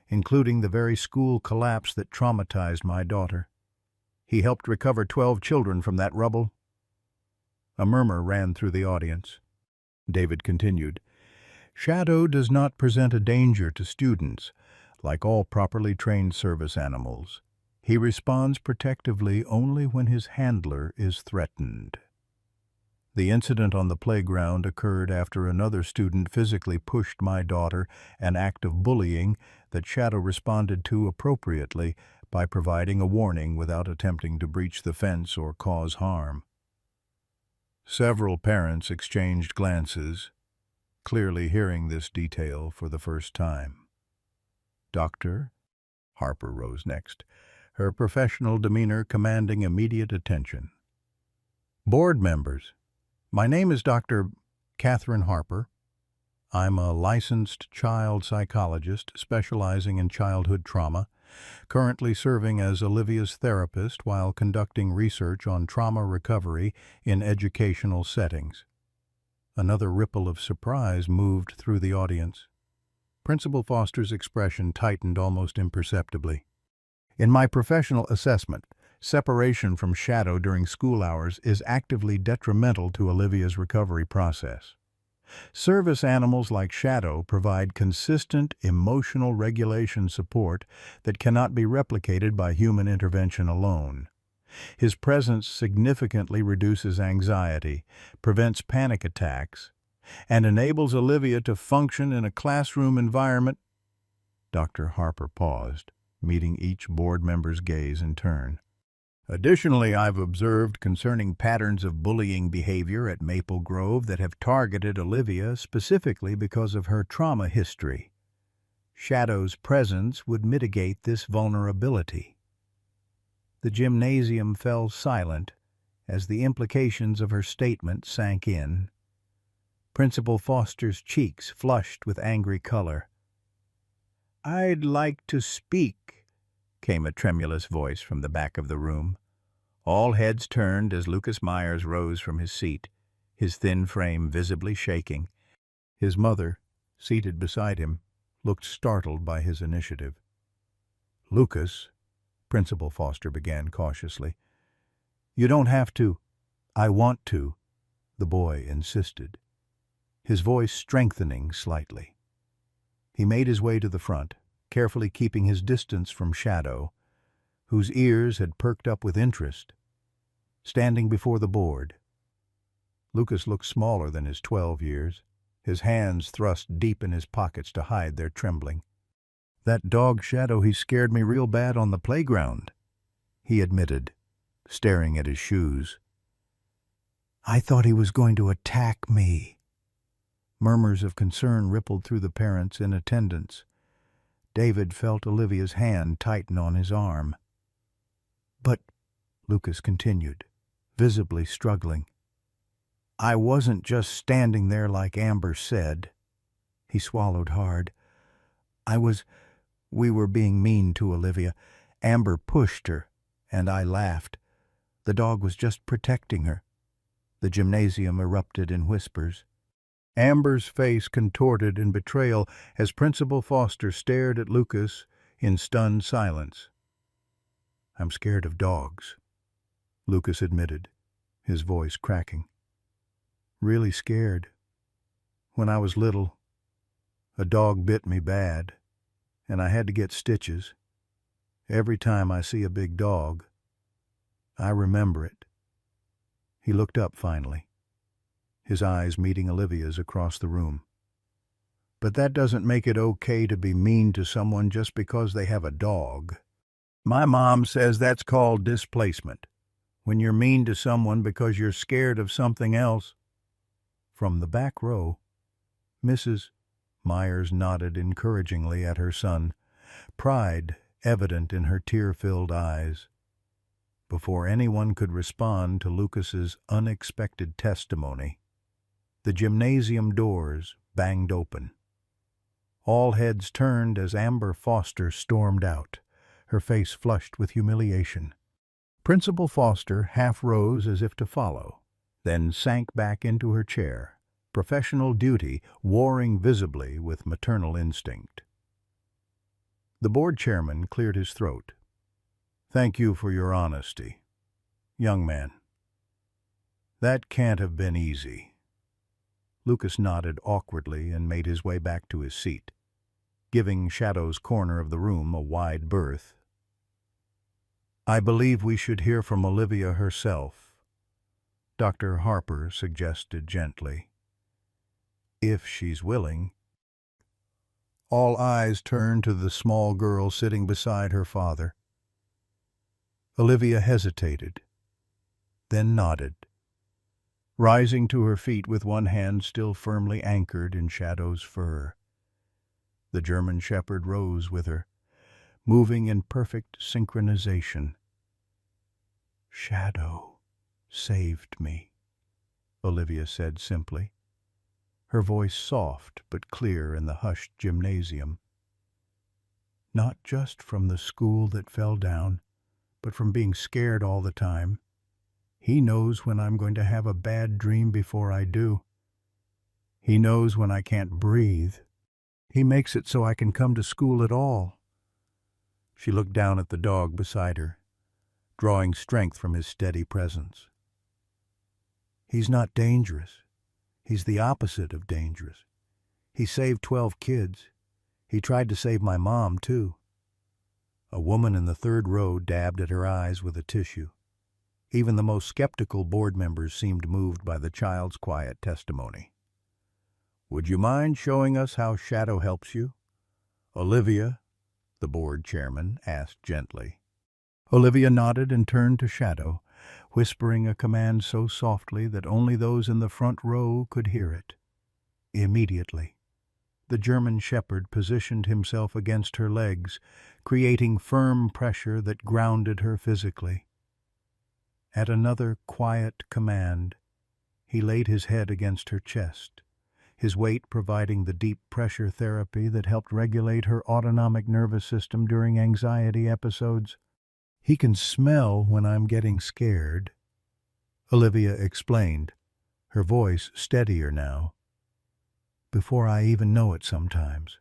including the very school collapse that traumatized my daughter. He helped recover 12 children from that rubble. A murmur ran through the audience. David continued, Shadow does not present a danger to students, like all properly trained service animals. He responds protectively only when his handler is threatened. The incident on the playground occurred after another student physically pushed my daughter, an act of bullying that Shadow responded to appropriately by providing a warning without attempting to breach the fence or cause harm. Several parents exchanged glances, clearly hearing this detail for the first time. Dr. Harper rose next, her professional demeanor commanding immediate attention. Board members, my name is Dr. Catherine Harper. I'm a licensed child psychologist specializing in childhood trauma, currently serving as Olivia's therapist while conducting research on trauma recovery in educational settings. Another ripple of surprise moved through the audience. Principal Foster's expression tightened almost imperceptibly. In my professional assessment, separation from Shadow during school hours is actively detrimental to Olivia's recovery process. Service animals like Shadow provide consistent emotional regulation support that cannot be replicated by human intervention alone. His presence significantly reduces anxiety, prevents panic attacks, and enables Olivia to function in a classroom environment. Dr. Harper paused, meeting each board member's gaze in turn. Additionally, I've observed concerning patterns of bullying behavior at Maple Grove that have targeted Olivia specifically because of her trauma history. Shadow's presence would mitigate this vulnerability. The gymnasium fell silent as the implications of her statement sank in. Principal Foster's cheeks flushed with angry color. "I'd like to speak," came a tremulous voice from the back of the room. All heads turned as Lucas Myers rose from his seat, his thin frame visibly shaking. His mother, seated beside him, looked startled by his initiative. "Lucas," Principal Foster began cautiously. "You don't have to." "I want to," the boy insisted, his voice strengthening slightly. He made his way to the front, carefully keeping his distance from Shadow, whose ears had perked up with interest. Standing before the board, Lucas looked smaller than his 12 years, his hands thrust deep in his pockets to hide their trembling. "That dog Shadow, he scared me real bad on the playground," he admitted, staring at his shoes. "I thought he was going to attack me." Murmurs of concern rippled through the parents in attendance. David felt Olivia's hand tighten on his arm. "But," Lucas continued, visibly struggling, "I wasn't just standing there like Amber said." He swallowed hard. We were being mean to Olivia. Amber pushed her, and I laughed. The dog was just protecting her." The gymnasium erupted in whispers. Amber's face contorted in betrayal as Principal Foster stared at Lucas in stunned silence. "I'm scared of dogs," Lucas admitted, his voice cracking. "Really scared. When I was little, a dog bit me bad, and I had to get stitches. Every time I see a big dog, I remember it." He looked up finally, his eyes meeting Olivia's across the room. "But that doesn't make it okay to be mean to someone just because they have a dog. My mom says that's called displacement, when you're mean to someone because you're scared of something else." From the back row, Mrs. Myers nodded encouragingly at her son, pride evident in her tear-filled eyes. Before anyone could respond to Lucas's unexpected testimony, the gymnasium doors banged open. All heads turned as Amber Foster stormed out, her face flushed with humiliation. Principal Foster half rose as if to follow, then sank back into her chair, professional duty warring visibly with maternal instinct. The board chairman cleared his throat. "Thank you for your honesty, young man. That can't have been easy." Lucas nodded awkwardly and made his way back to his seat, giving Shadow's corner of the room a wide berth. "I believe we should hear from Olivia herself," Dr. Harper suggested gently. "If she's willing." All eyes turned to the small girl sitting beside her father. Olivia hesitated, then nodded, rising to her feet with one hand still firmly anchored in Shadow's fur. The German Shepherd rose with her, moving in perfect synchronization. "Shadow saved me," Olivia said simply, her voice soft but clear in the hushed gymnasium. "Not just from the school that fell down, but from being scared all the time. He knows when I'm going to have a bad dream before I do. He knows when I can't breathe. He makes it so I can come to school at all." She looked down at the dog beside her, drawing strength from his steady presence. "He's not dangerous. He's the opposite of dangerous. He saved 12 kids. He tried to save my mom, too." A woman in the third row dabbed at her eyes with a tissue. Even the most skeptical board members seemed moved by the child's quiet testimony. "Would you mind showing us how Shadow helps you, Olivia?" the board chairman asked gently. Olivia nodded and turned to Shadow, whispering a command so softly that only those in the front row could hear it. Immediately, the German Shepherd positioned himself against her legs, creating firm pressure that grounded her physically. At another quiet command, he laid his head against her chest, his weight providing the deep pressure therapy that helped regulate her autonomic nervous system during anxiety episodes. "He can smell when I'm getting scared," Olivia explained, her voice steadier now, "before I even know it sometimes.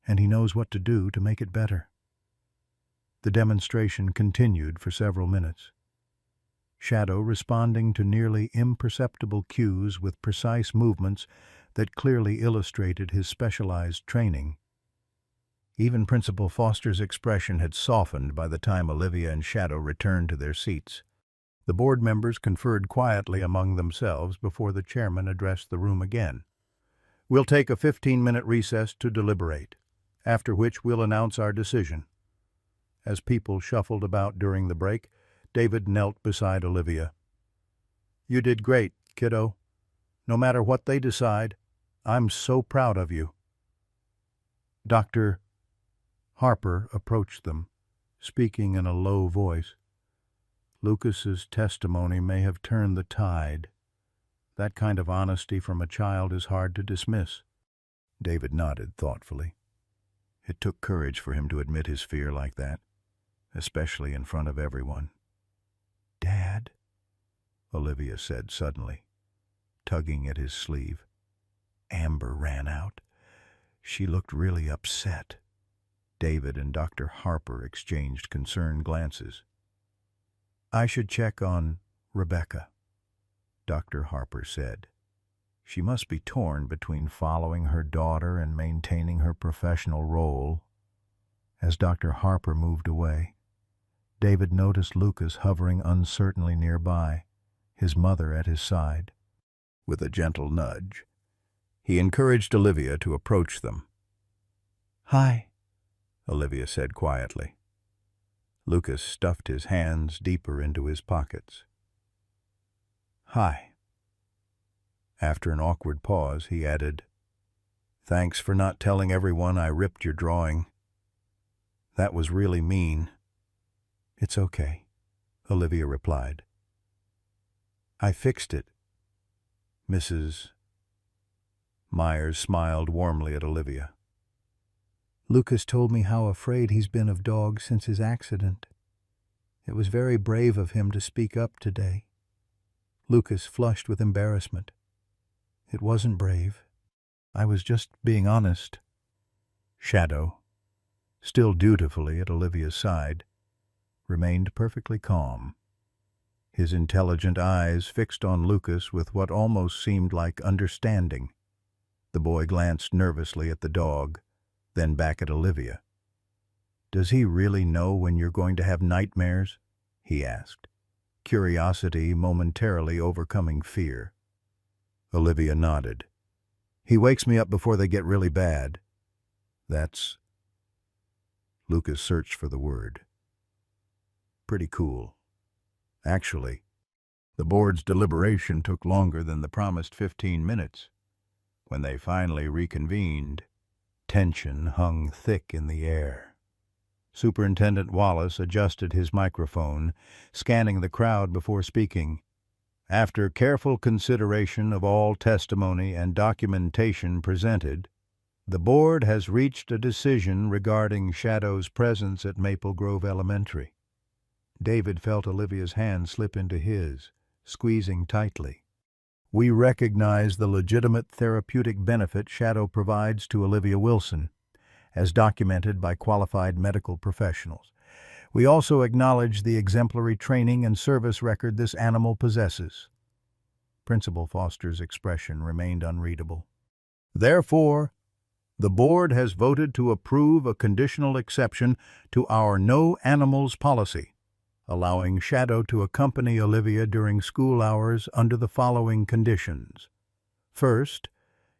And he knows what to do to make it better." The demonstration continued for several minutes, Shadow responding to nearly imperceptible cues with precise movements that clearly illustrated his specialized training. Even Principal Foster's expression had softened by the time Olivia and Shadow returned to their seats. The board members conferred quietly among themselves before the chairman addressed the room again. "We'll take a 15-minute recess to deliberate, after which we'll announce our decision." As people shuffled about during the break, David knelt beside Olivia. "You did great, kiddo. No matter what they decide, I'm so proud of you." Dr. Harper approached them, speaking in a low voice. "Lucas's testimony may have turned the tide. That kind of honesty from a child is hard to dismiss." David nodded thoughtfully. It took courage for him to admit his fear like that, especially in front of everyone. "Dad," Olivia said suddenly, tugging at his sleeve. Amber ran out. She looked really upset. David and Dr. Harper exchanged concerned glances. "I should check on Rebecca," Dr. Harper said. She must be torn between following her daughter and maintaining her professional role. As Dr. Harper moved away, David noticed Lucas hovering uncertainly nearby, his mother at his side. With a gentle nudge, he encouraged Olivia to approach them. "Hi," Olivia said quietly. Lucas stuffed his hands deeper into his pockets. "Hi." After an awkward pause, he added, "Thanks for not telling everyone I ripped your drawing. That was really mean." "It's okay," Olivia replied. "I fixed it, Mrs." Myers smiled warmly at Olivia. Lucas told me how afraid he's been of dogs since his accident. It was very brave of him to speak up today. Lucas flushed with embarrassment. It wasn't brave. I was just being honest. Shadow, still dutifully at Olivia's side, remained perfectly calm, his intelligent eyes fixed on Lucas with what almost seemed like understanding. The boy glanced nervously at the dog, then back at Olivia. "Does he really know when you're going to have nightmares?" he asked, curiosity momentarily overcoming fear. Olivia nodded. "He wakes me up before they get really bad." "That's—" Lucas searched for the word. "Pretty cool. Actually, the board's deliberation took longer than the promised 15 minutes. When they finally reconvened, tension hung thick in the air. Superintendent Wallace adjusted his microphone, scanning the crowd before speaking. "After careful consideration of all testimony and documentation presented, the board has reached a decision regarding Shadow's presence at Maple Grove Elementary." David felt Olivia's hand slip into his, squeezing tightly. "We recognize the legitimate therapeutic benefit Shadow provides to Olivia Wilson, as documented by qualified medical professionals. We also acknowledge the exemplary training and service record this animal possesses." Principal Foster's expression remained unreadable. "Therefore, the board has voted to approve a conditional exception to our No Animals policy, allowing Shadow to accompany Olivia during school hours under the following conditions. First,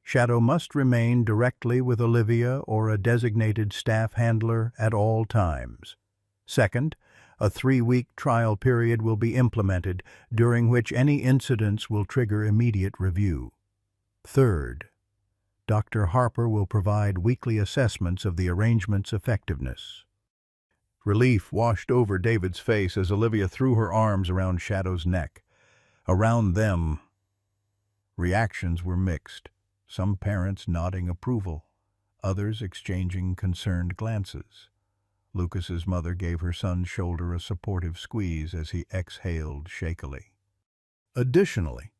Shadow must remain directly with Olivia or a designated staff handler at all times. Second, a 3-week trial period will be implemented, during which any incidents will trigger immediate review. Third, Dr. Harper will provide weekly assessments of the arrangement's effectiveness." Relief washed over David's face as Olivia threw her arms around Shadow's neck. Around them, reactions were mixed, some parents nodding approval, others exchanging concerned glances. Lucas's mother gave her son's shoulder a supportive squeeze as he exhaled shakily. "Additionally,"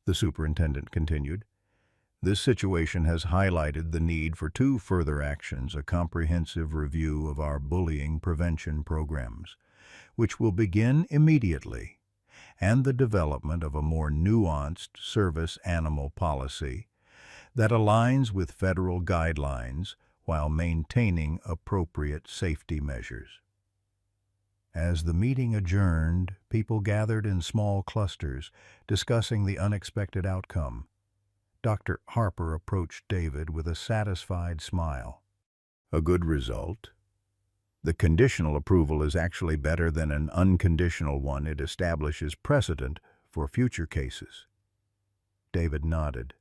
the superintendent continued, "this situation has highlighted the need for 2 further actions: a comprehensive review of our bullying prevention programs, which will begin immediately, and the development of a more nuanced service animal policy that aligns with federal guidelines while maintaining appropriate safety measures." As the meeting adjourned, people gathered in small clusters, discussing the unexpected outcome. Dr. Harper approached David with a satisfied smile. "A good result. The conditional approval is actually better than an unconditional one. It establishes precedent for future cases." David nodded,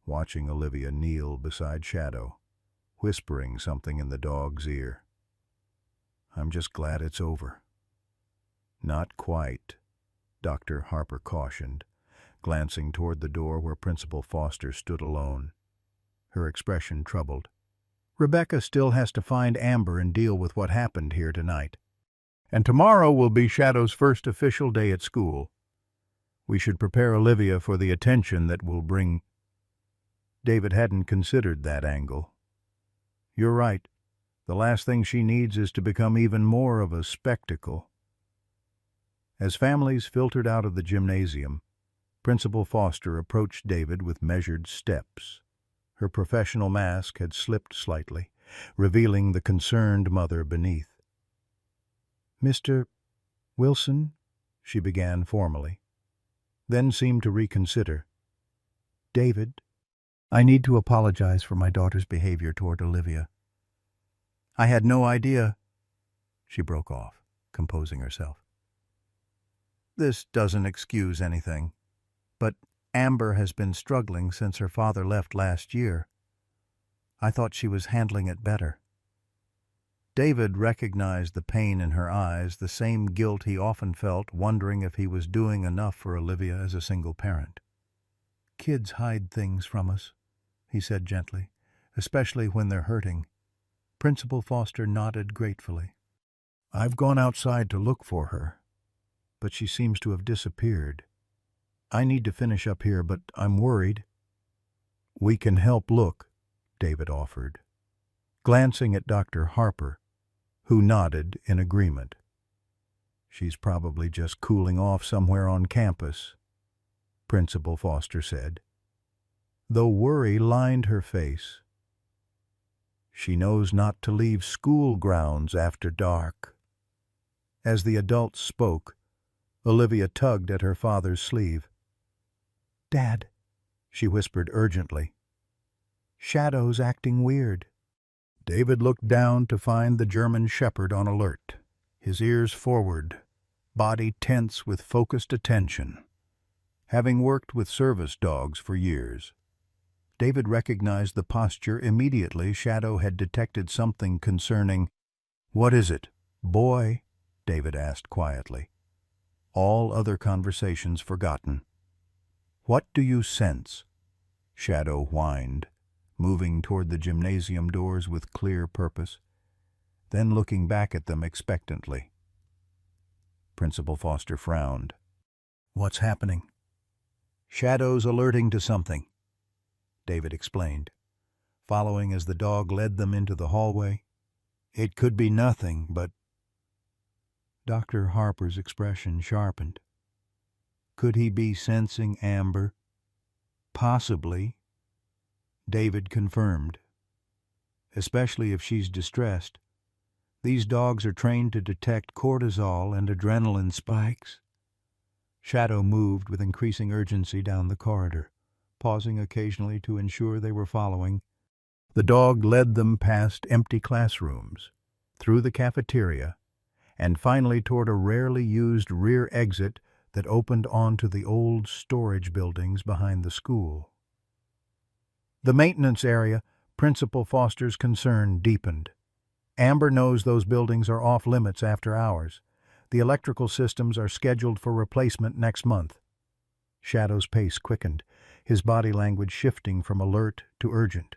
watching Olivia kneel beside Shadow, whispering something in the dog's ear. "I'm just glad it's over." "Not quite," Dr. Harper cautioned, glancing toward the door where Principal Foster stood alone, her expression troubled. "Rebecca still has to find Amber and deal with what happened here tonight. And tomorrow will be Shadow's first official day at school. We should prepare Olivia for the attention that will bring—" David hadn't considered that angle. "You're right. The last thing she needs is to become even more of a spectacle." As families filtered out of the gymnasium, Principal Foster approached David with measured steps. Her professional mask had slipped slightly, revealing the concerned mother beneath. "Mr. Wilson," she began formally, then seemed to reconsider. "David, I need to apologize for my daughter's behavior toward Olivia. I had no idea—" She broke off, composing herself. "This doesn't excuse anything, but Amber has been struggling since her father left last year. I thought she was handling it better." David recognized the pain in her eyes, the same guilt he often felt, wondering if he was doing enough for Olivia as a single parent. "Kids hide things from us," he said gently, "especially when they're hurting. Principal Foster nodded gratefully. "I've gone outside to look for her, but she seems to have disappeared. I need to finish up here, but I'm worried." "We can help look," David offered, glancing at Dr. Harper, who nodded in agreement. "She's probably just cooling off somewhere on campus," Principal Foster said, though worry lined her face. "She knows not to leave school grounds after dark." As the adults spoke, Olivia tugged at her father's sleeve. "Dad," she whispered urgently, "Shadow's acting weird." David looked down to find the German Shepherd on alert, his ears forward, body tense with focused attention. Having worked with service dogs for years, David recognized the posture immediately. Shadow had detected something concerning. "What is it, boy?" David asked quietly, all other conversations forgotten. "What do you sense?" Shadow whined, moving toward the gymnasium doors with clear purpose, then looking back at them expectantly. Principal Foster frowned. "What's happening?" "Shadow's alerting to something," David explained, following as the dog led them into the hallway. "It could be nothing, but—" Dr. Harper's expression sharpened. "Could he be sensing Amber?" "Possibly," David confirmed. "Especially if she's distressed. These dogs are trained to detect cortisol and adrenaline spikes." Shadow moved with increasing urgency down the corridor, pausing occasionally to ensure they were following. The dog led them past empty classrooms, through the cafeteria, and finally toward a rarely used rear exit that opened onto the old storage buildings behind the school. The maintenance area, Principal Foster's concern deepened. "Amber knows those buildings are off limits after hours. The electrical systems are scheduled for replacement next month." Shadow's pace quickened, his body language shifting from alert to urgent.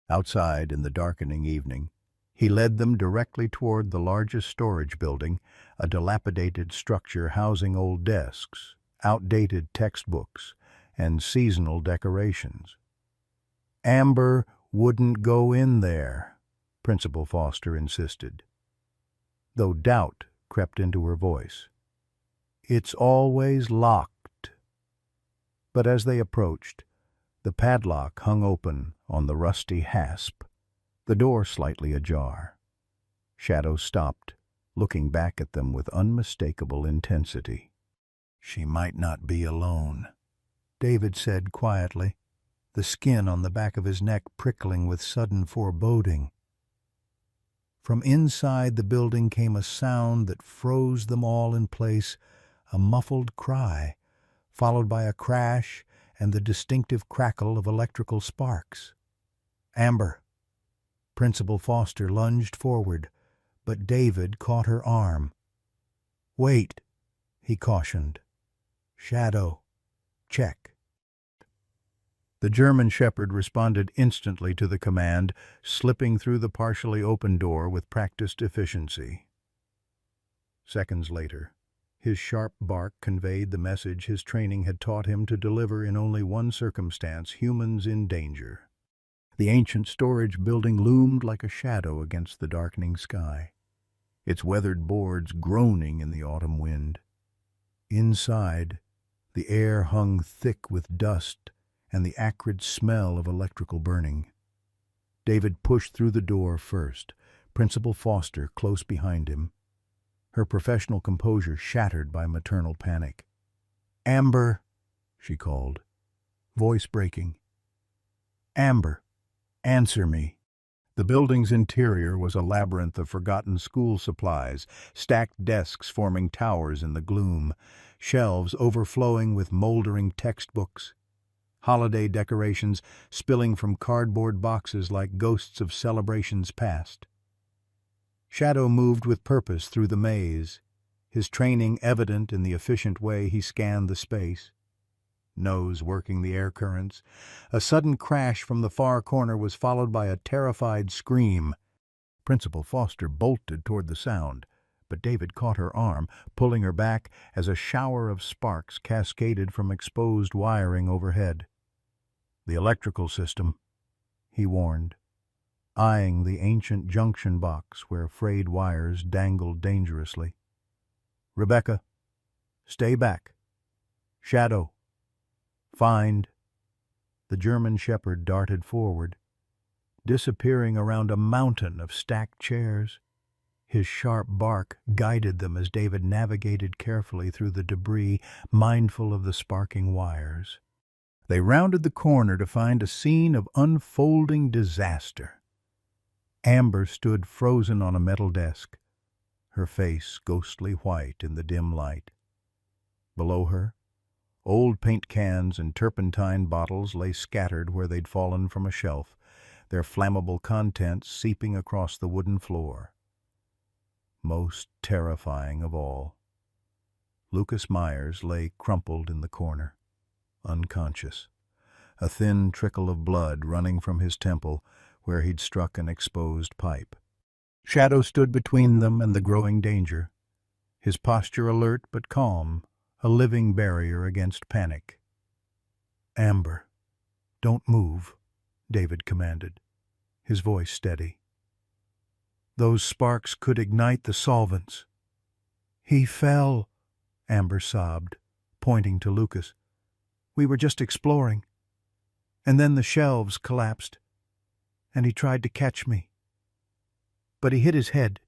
Outside, in the darkening evening, he led them directly toward the largest storage building, a dilapidated structure housing old desks, outdated textbooks, and seasonal decorations. "Amber wouldn't go in there," Principal Foster insisted, though doubt crept into her voice. "It's always locked." But as they approached, the padlock hung open on the rusty hasp, the door slightly ajar. Shadow stopped, looking back at them with unmistakable intensity. "She might not be alone," David said quietly, the skin on the back of his neck prickling with sudden foreboding. From inside the building came a sound that froze them all in place, a muffled cry, followed by a crash and the distinctive crackle of electrical sparks. "Amber!" Principal Foster lunged forward, but David caught her arm. "Wait," he cautioned. "Shadow, check." The German Shepherd responded instantly to the command, slipping through the partially open door with practiced efficiency. Seconds later, his sharp bark conveyed the message his training had taught him to deliver in only one circumstance: humans in danger. The ancient storage building loomed like a shadow against the darkening sky, its weathered boards groaning in the autumn wind. Inside, the air hung thick with dust and the acrid smell of electrical burning. David pushed through the door first, Principal Foster close behind him, her professional composure shattered by maternal panic. "Amber," she called, voice breaking. "Amber, answer me." The building's interior was a labyrinth of forgotten school supplies, stacked desks forming towers in the gloom, shelves overflowing with moldering textbooks, holiday decorations spilling from cardboard boxes like ghosts of celebrations past. Shadow moved with purpose through the maze, his training evident in the efficient way he scanned the space, nose working the air currents. A sudden crash from the far corner was followed by a terrified scream. Principal Foster bolted toward the sound, but David caught her arm, pulling her back as a shower of sparks cascaded from exposed wiring overhead. "The electrical system," he warned, eyeing the ancient junction box where frayed wires dangled dangerously. "Rebecca, stay back. Shadow. Find." The German shepherd darted forward, disappearing around a mountain of stacked chairs. His sharp bark guided them as David navigated carefully through the debris, mindful of the sparking wires. They rounded the corner to find a scene of unfolding disaster. Amber stood frozen on a metal desk, her face ghostly white in the dim light. Below her, old paint cans and turpentine bottles lay scattered where they'd fallen from a shelf, their flammable contents seeping across the wooden floor. Most terrifying of all, Lucas Myers lay crumpled in the corner, unconscious, a thin trickle of blood running from his temple where he'd struck an exposed pipe. Shadow stood between them and the growing danger, his posture alert but calm, a living barrier against panic. "Amber, don't move," David commanded, his voice steady. "Those sparks could ignite the solvents." "He fell," Amber sobbed, pointing to Lucas. "We were just exploring. And then the shelves collapsed, and he tried to catch me. But he hit his head,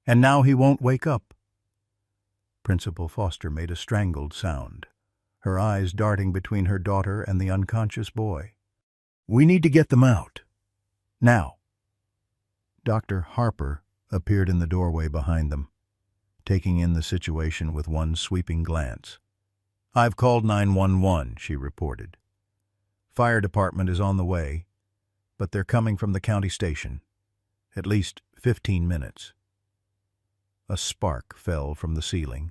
and now he won't wake up." Principal Foster made a strangled sound, her eyes darting between her daughter and the unconscious boy. "We need to get them out. Now." Dr. Harper appeared in the doorway behind them, taking in the situation with one sweeping glance. "I've called 911, she reported. "Fire department is on the way, but they're coming from the county station. At least 15 minutes. A spark fell from the ceiling,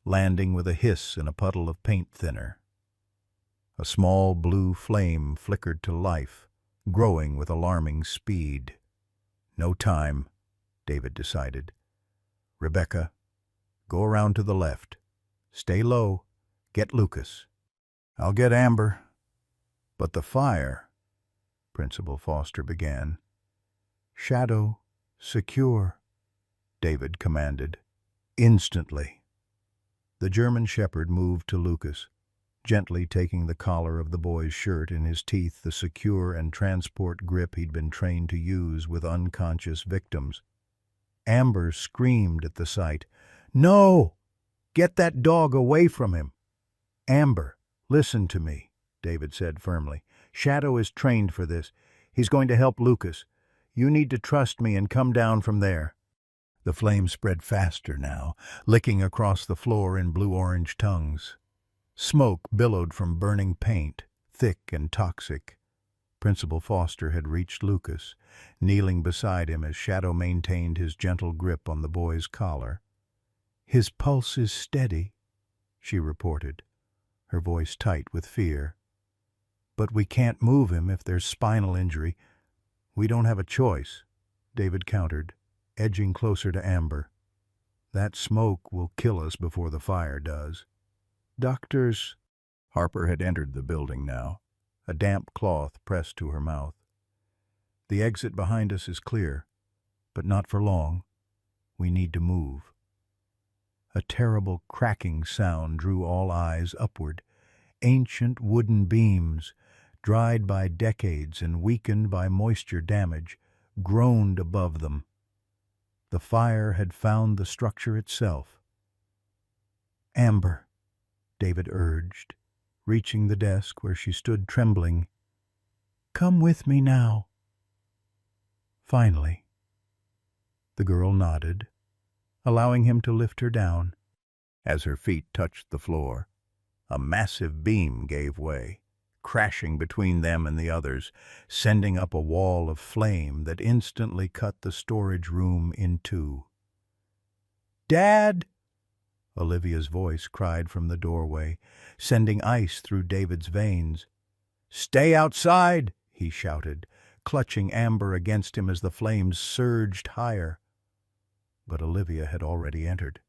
landing with a hiss in a puddle of paint thinner. A small blue flame flickered to life, growing with alarming speed. "No time," David decided. "Rebecca, go around to the left. Stay low. Get Lucas. I'll get Amber." "But the fire," Principal Foster began. "Shadow, secure," David commanded. Instantly. The German shepherd moved to Lucas, gently taking the collar of the boy's shirt in his teeth, the secure and transport grip he'd been trained to use with unconscious victims. Amber screamed at the sight. "No! Get that dog away from him!" "Amber, listen to me," David said firmly. "Shadow is trained for this. He's going to help Lucas. You need to trust me and come down from there." The flame spread faster now, licking across the floor in blue-orange tongues. Smoke billowed from burning paint, thick and toxic. Principal Foster had reached Lucas, kneeling beside him as Shadow maintained his gentle grip on the boy's collar. "His pulse is steady," she reported, her voice tight with fear. "But we can't move him if there's spinal injury. We don't have a choice," David countered, edging closer to Amber. "That smoke will kill us before the fire does." "Doctors—" Harper had entered the building now, a damp cloth pressed to her mouth. "The exit behind us is clear, but not for long. We need to move." A terrible cracking sound drew all eyes upward. Ancient wooden beams, dried by decades and weakened by moisture damage, groaned above them. The fire had found the structure itself. "Amber," David urged, reaching the desk where she stood trembling. "Come with me now." Finally. The girl nodded, allowing him to lift her down. As her feet touched the floor, a massive beam gave way, crashing between them and the others, sending up a wall of flame that instantly cut the storage room in two. "Dad!" Olivia's voice cried from the doorway, sending ice through David's veins. "Stay outside!" he shouted. clutching Amber against him as the flames surged higher. But Olivia had already entered,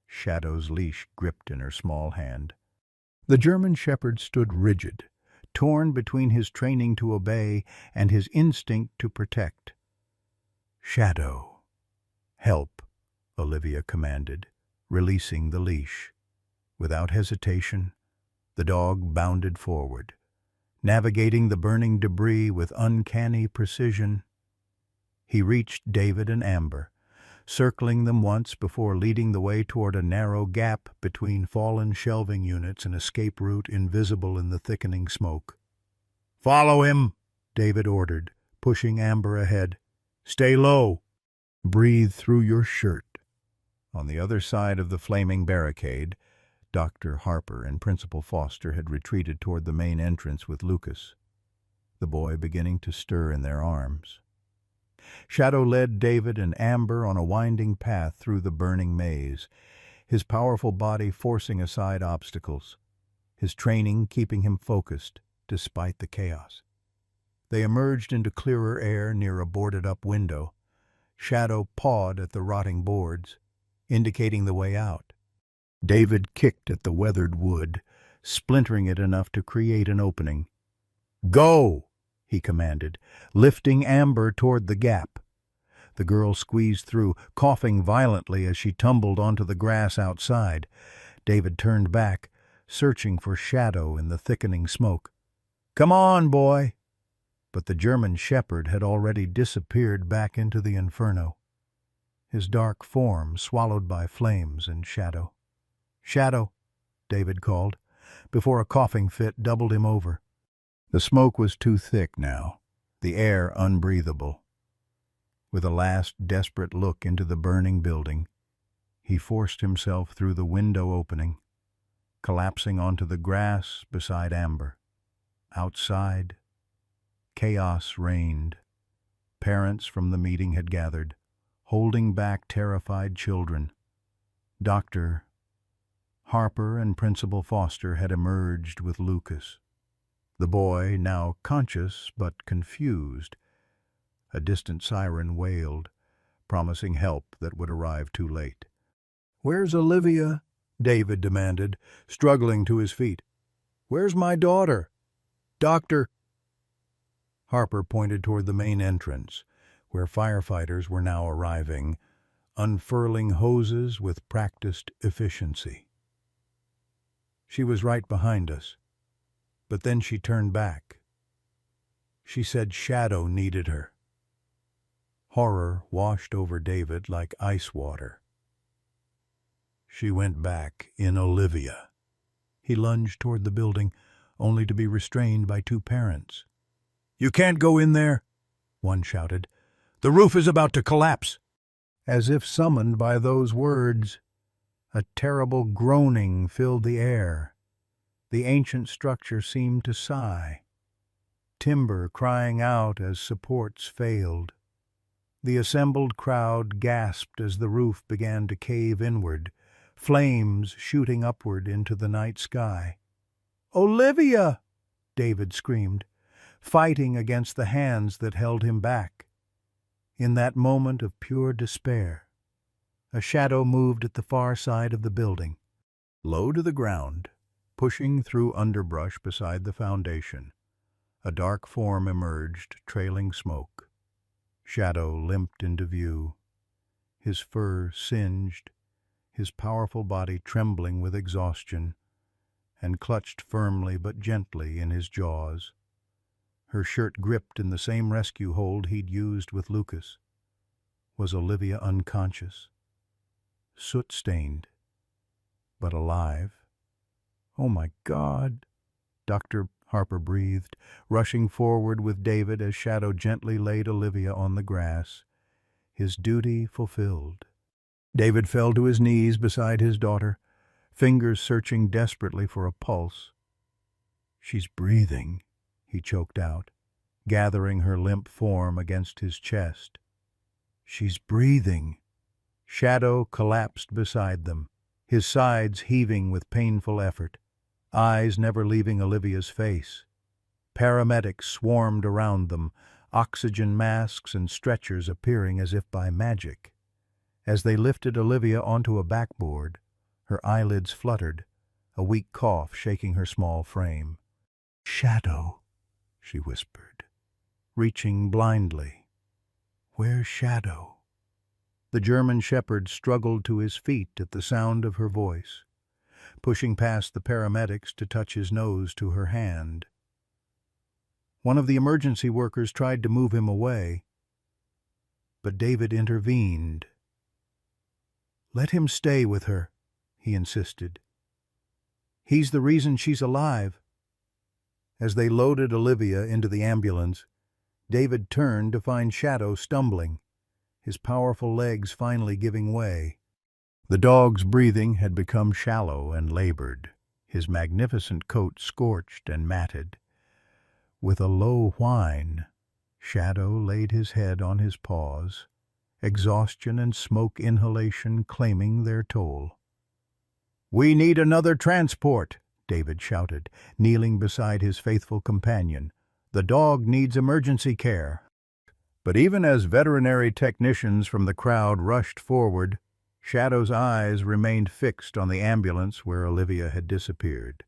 Shadow's leash gripped in her small hand. The German Shepherd stood rigid, torn between his training to obey and his instinct to protect. "Shadow, help," Olivia commanded, releasing the leash. Without hesitation, the dog bounded forward, navigating the burning debris with uncanny precision. He reached David and Amber, circling them once before leading the way toward a narrow gap between fallen shelving units, an escape route invisible in the thickening smoke. "Follow him," David ordered, pushing Amber ahead. "Stay low. Breathe through your shirt." On the other side of the flaming barricade, Dr. Harper and Principal Foster had retreated toward the main entrance with Lucas, the boy beginning to stir in their arms. Shadow led David and Amber on a winding path through the burning maze, his powerful body forcing aside obstacles, his training keeping him focused despite the chaos. They emerged into clearer air near a boarded-up window. Shadow pawed at the rotting boards, indicating the way out. David kicked at the weathered wood, splintering it enough to create an opening. "Go!" he commanded, lifting Amber toward the gap. The girl squeezed through, coughing violently as she tumbled onto the grass outside. David turned back, searching for Shadow in the thickening smoke. "Come on, boy!" But the German Shepherd had already disappeared back into the inferno, his dark form swallowed by flames and shadow. "Shadow," David called, before a coughing fit doubled him over. The smoke was too thick now, the air unbreathable. With a last desperate look into the burning building, he forced himself through the window opening, collapsing onto the grass beside Amber. Outside, chaos reigned. Parents from the meeting had gathered, holding back terrified children. Dr. Harper and Principal Foster had emerged with Lucas. The boy, now conscious but confused. A distant siren wailed, promising help that would arrive too late. "Where's Olivia?" David demanded, struggling to his feet. "Where's my daughter? Doctor—" Harper pointed toward the main entrance, where firefighters were now arriving, unfurling hoses with practiced efficiency. "She was right behind us, but then she turned back. She said Shadow needed her." Horror washed over David like ice water. "She went back in Olivia." He lunged toward the building, only to be restrained by two parents. "You can't go in there," one shouted. "The roof is about to collapse." As if summoned by those words, a terrible groaning filled the air. The ancient structure seemed to sigh, timber crying out as supports failed. The assembled crowd gasped as the roof began to cave inward, flames shooting upward into the night sky. "Olivia!" David screamed, fighting against the hands that held him back. In that moment of pure despair, a shadow moved at the far side of the building, low to the ground, pushing through underbrush beside the foundation. A dark form emerged, trailing smoke. Shadow limped into view, his fur singed, his powerful body trembling with exhaustion, and clutched firmly but gently in his jaws. Her shirt gripped in the same rescue hold he'd used with Lucas. Was Olivia unconscious? Soot-stained, but alive? "Oh, my God!" Dr. Harper breathed, rushing forward with David as Shadow gently laid Olivia on the grass, his duty fulfilled. David fell to his knees beside his daughter, fingers searching desperately for a pulse. "She's breathing," he choked out, gathering her limp form against his chest. "She's breathing." Shadow collapsed beside them, his sides heaving with painful effort, eyes never leaving Olivia's face. Paramedics swarmed around them, oxygen masks and stretchers appearing as if by magic. As they lifted Olivia onto a backboard, her eyelids fluttered, a weak cough shaking her small frame. "Shadow," she whispered, reaching blindly. "Where's Shadow?" The German shepherd struggled to his feet at the sound of her voice, pushing past the paramedics to touch his nose to her hand. One of the emergency workers tried to move him away, but David intervened. "Let him stay with her," he insisted. "He's the reason she's alive." As they loaded Olivia into the ambulance, David turned to find Shadow stumbling, his powerful legs finally giving way. The dog's breathing had become shallow and labored, his magnificent coat scorched and matted. With a low whine, Shadow laid his head on his paws, exhaustion and smoke inhalation claiming their toll. "We need another transport," David shouted, kneeling beside his faithful companion. "The dog needs emergency care." But even as veterinary technicians from the crowd rushed forward, Shadow's eyes remained fixed on the ambulance where Olivia had disappeared,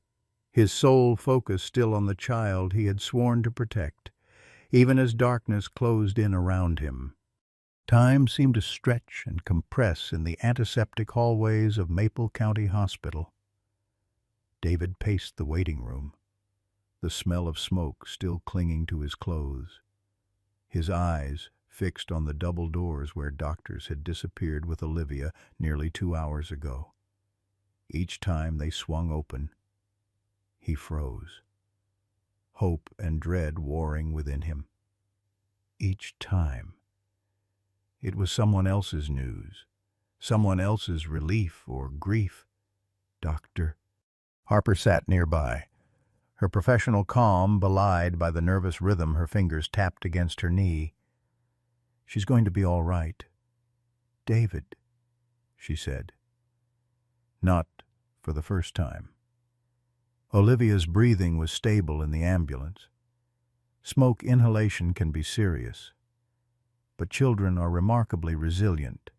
his sole focus still on the child he had sworn to protect, even as darkness closed in around him. Time seemed to stretch and compress in the antiseptic hallways of Maple County Hospital. David paced the waiting room, the smell of smoke still clinging to his clothes, his eyes fixed on the double doors where doctors had disappeared with Olivia nearly 2 hours ago. Each time they swung open, he froze, hope and dread warring within him. Each time. It was someone else's news, someone else's relief or grief. "Doctor." Harper sat nearby, her professional calm belied by the nervous rhythm her fingers tapped against her knee. "She's going to be all right." "David," she said. Not for the first time. Olivia's breathing was stable in the ambulance. Smoke inhalation can be serious, but children are remarkably resilient.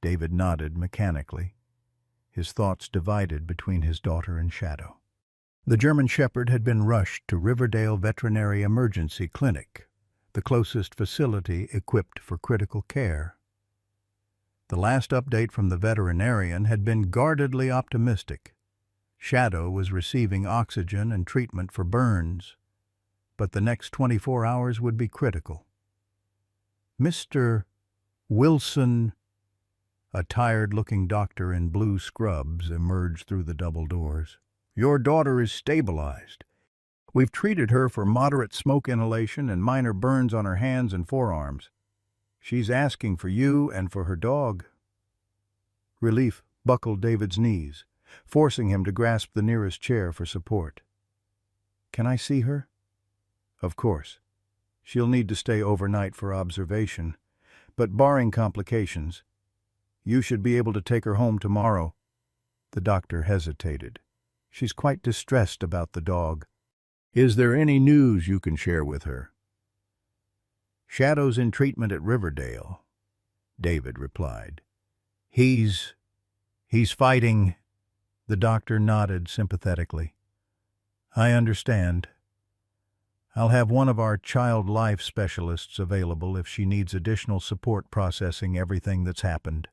David nodded mechanically, his thoughts divided between his daughter and Shadow. The German shepherd had been rushed to Riverdale Veterinary Emergency Clinic, the closest facility equipped for critical care. The last update from the veterinarian had been guardedly optimistic. Shadow was receiving oxygen and treatment for burns, but the next 24 hours would be critical. "Mr. Wilson," a tired-looking doctor in blue scrubs emerged through the double doors. "Your daughter is stabilized. We've treated her for moderate smoke inhalation and minor burns on her hands and forearms. She's asking for you and for her dog." Relief buckled David's knees, forcing him to grasp the nearest chair for support. "Can I see her?" "Of course. She'll need to stay overnight for observation, but barring complications, you should be able to take her home tomorrow." The doctor hesitated. "She's quite distressed about the dog." "Is there any news you can share with her?" "Shadow's in treatment at Riverdale," David replied. He's fighting." The doctor nodded sympathetically. "I understand. I'll have one of our child life specialists available if she needs additional support processing everything that's happened."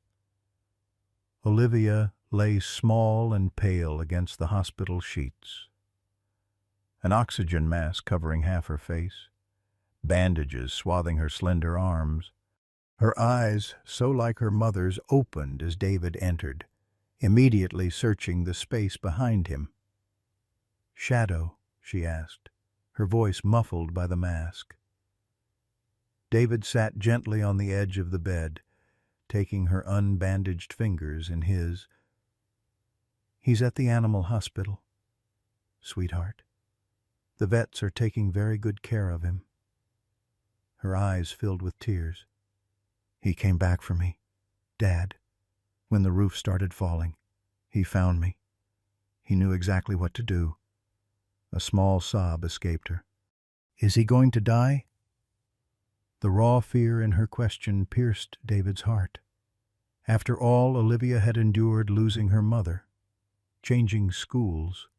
Olivia lay small and pale against the hospital sheets, an oxygen mask covering half her face, bandages swathing her slender arms. Her eyes, so like her mother's, opened as David entered, immediately searching the space behind him. "Shadow?" she asked, her voice muffled by the mask. David sat gently on the edge of the bed, taking her unbandaged fingers in his. "He's at the animal hospital, sweetheart. The vets are taking very good care of him." Her eyes filled with tears. "He came back for me, Dad. When the roof started falling, he found me. He knew exactly what to do." A small sob escaped her. "Is he going to die?" The raw fear in her question pierced David's heart. After all Olivia had endured, losing her mother, changing schools,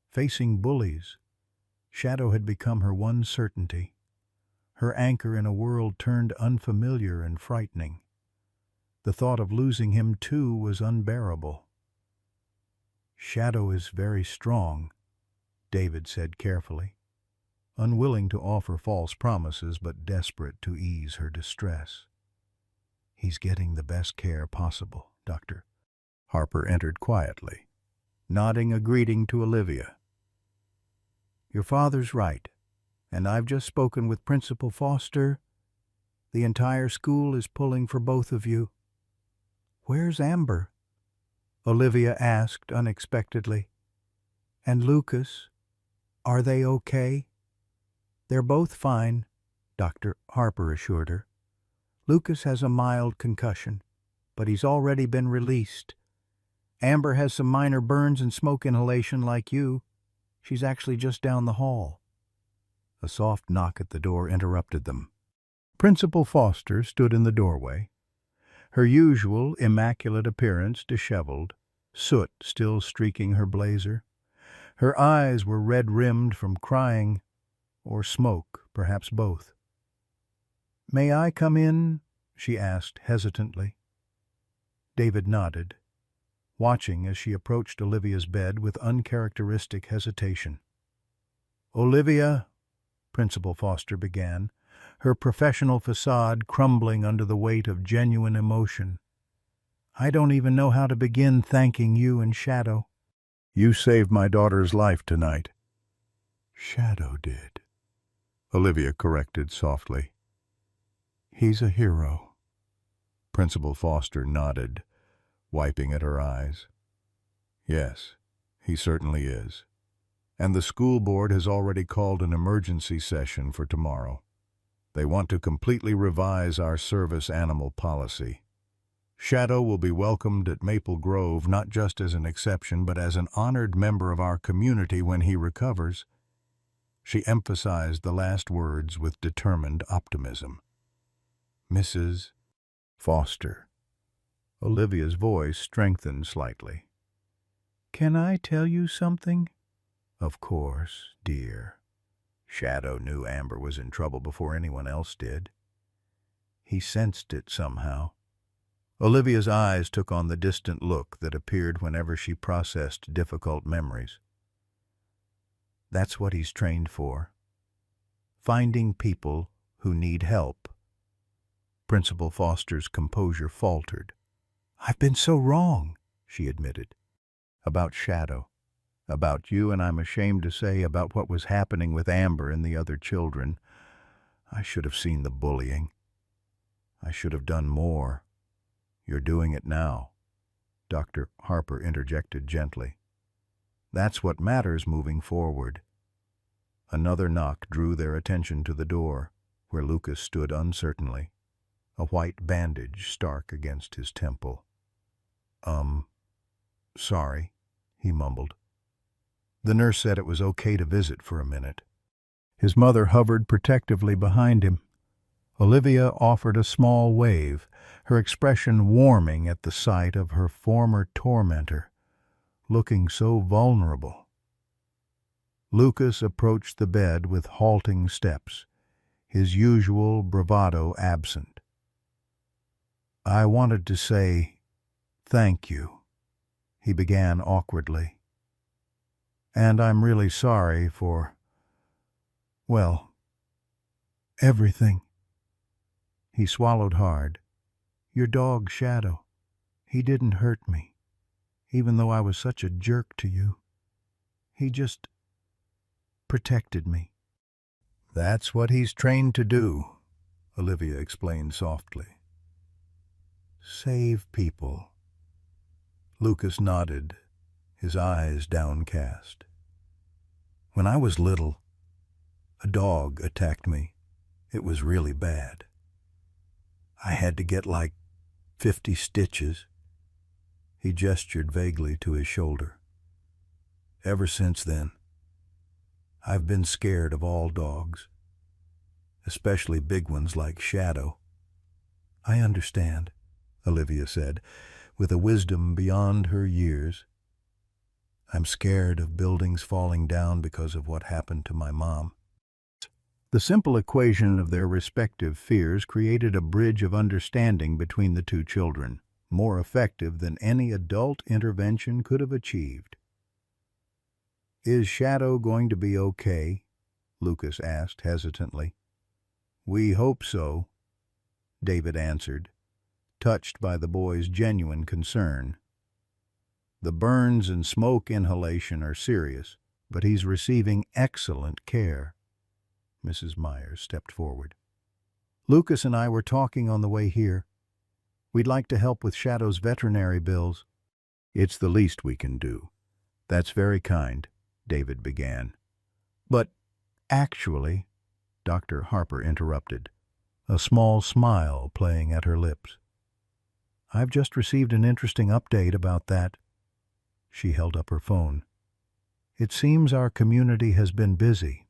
facing bullies, Shadow had become her one certainty, her anchor in a world turned unfamiliar and frightening. The thought of losing him, too, was unbearable. "Shadow is very strong," David said carefully, unwilling to offer false promises but desperate to ease her distress. "He's getting the best care possible, Doctor." Harper entered quietly, nodding a greeting to Olivia. "Your father's right, and I've just spoken with Principal Foster. The entire school is pulling for both of you." "Where's Amber?" Olivia asked unexpectedly. "And Lucas? Are they okay?" "They're both fine," Dr. Harper assured her. "Lucas has a mild concussion, but he's already been released. Amber has some minor burns and smoke inhalation like you. She's actually just down the hall." A soft knock at the door interrupted them. Principal Foster stood in the doorway, her usual immaculate appearance disheveled, soot still streaking her blazer. Her eyes were red-rimmed from crying or smoke, perhaps both. "May I come in?" she asked hesitantly. David nodded, watching as she approached Olivia's bed with uncharacteristic hesitation. "Olivia," Principal Foster began, her professional facade crumbling under the weight of genuine emotion, "I don't even know how to begin thanking you and Shadow." "You saved my daughter's life tonight." "Shadow did," Olivia corrected softly. "He's a hero." Principal Foster nodded, wiping at her eyes. "Yes, he certainly is. And the school board has already called an emergency session for tomorrow. They want to completely revise our service animal policy. Shadow will be welcomed at Maple Grove not just as an exception, but as an honored member of our community when he recovers." She emphasized the last words with determined optimism. "Mrs. Foster." Olivia's voice strengthened slightly. "Can I tell you something?" "Of course, dear." Shadow knew Amber was in trouble before anyone else did. He sensed it somehow. Olivia's eyes took on the distant look that appeared whenever she processed difficult memories. "That's what he's trained for. Finding people who need help." Principal Foster's composure faltered. "I've been so wrong," she admitted. "About Shadow. About you, and I'm ashamed to say about what was happening with Amber and the other children. I should have seen the bullying. I should have done more. You're doing it now," Dr. Harper interjected gently. "That's what matters moving forward." Another knock drew their attention to the door, where Lucas stood uncertainly, a white bandage stark against his temple. Sorry," he mumbled. The nurse said it was okay to visit for a minute. His mother hovered protectively behind him. Olivia offered a small wave, her expression warming at the sight of her former tormentor, looking so vulnerable. Lucas approached the bed with halting steps, his usual bravado absent. "I wanted to say thank you," he began awkwardly. "And I'm really sorry for, well, everything." He swallowed hard. "Your dog, Shadow, he didn't hurt me, even though I was such a jerk to you. He just protected me." "That's what he's trained to do," Olivia explained softly. "Save people." Lucas nodded, his eyes downcast. "When I was little, a dog attacked me. It was really bad. I had to get like 50 stitches. He gestured vaguely to his shoulder. Ever since then, I've been scared of all dogs. especially big ones like Shadow. "I understand," Olivia said, with a wisdom beyond her years. "I'm scared of buildings falling down because of what happened to my mom." The simple equation of their respective fears created a bridge of understanding between the two children, more effective than any adult intervention could have achieved. "Is Shadow going to be okay?" Lucas asked hesitantly. "We hope so," David answered, touched by the boy's genuine concern. "The burns and smoke inhalation are serious, but he's receiving excellent care." Mrs. Myers stepped forward. "Lucas and I were talking on the way here. We'd like to help with Shadow's veterinary bills." "It's the least we can do." "That's very kind," David began. "But actually," Dr. Harper interrupted, a small smile playing at her lips, "I've just received an interesting update about that." She held up her phone. "It seems our community has been busy.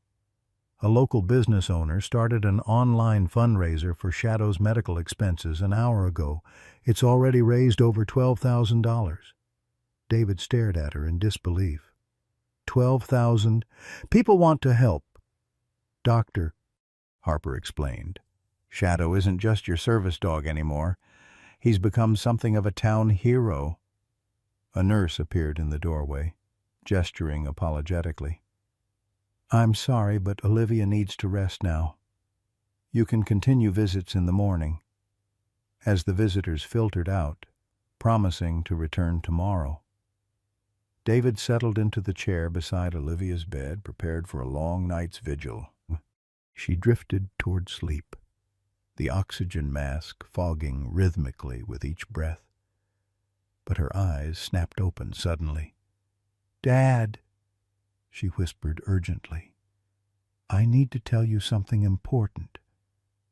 A local business owner started an online fundraiser for Shadow's medical expenses an hour ago. It's already raised over $12,000. David stared at her in disbelief. 12,000? People want to help. "Doctor," Harper explained, "Shadow isn't just your service dog anymore. He's become something of a town hero." A nurse appeared in the doorway, gesturing apologetically. "I'm sorry, but Olivia needs to rest now. You can continue visits in the morning." As the visitors filtered out, promising to return tomorrow, David settled into the chair beside Olivia's bed, prepared for a long night's vigil. She drifted toward sleep, the oxygen mask fogging rhythmically with each breath. But her eyes snapped open suddenly. "Dad," she whispered urgently, "I need to tell you something important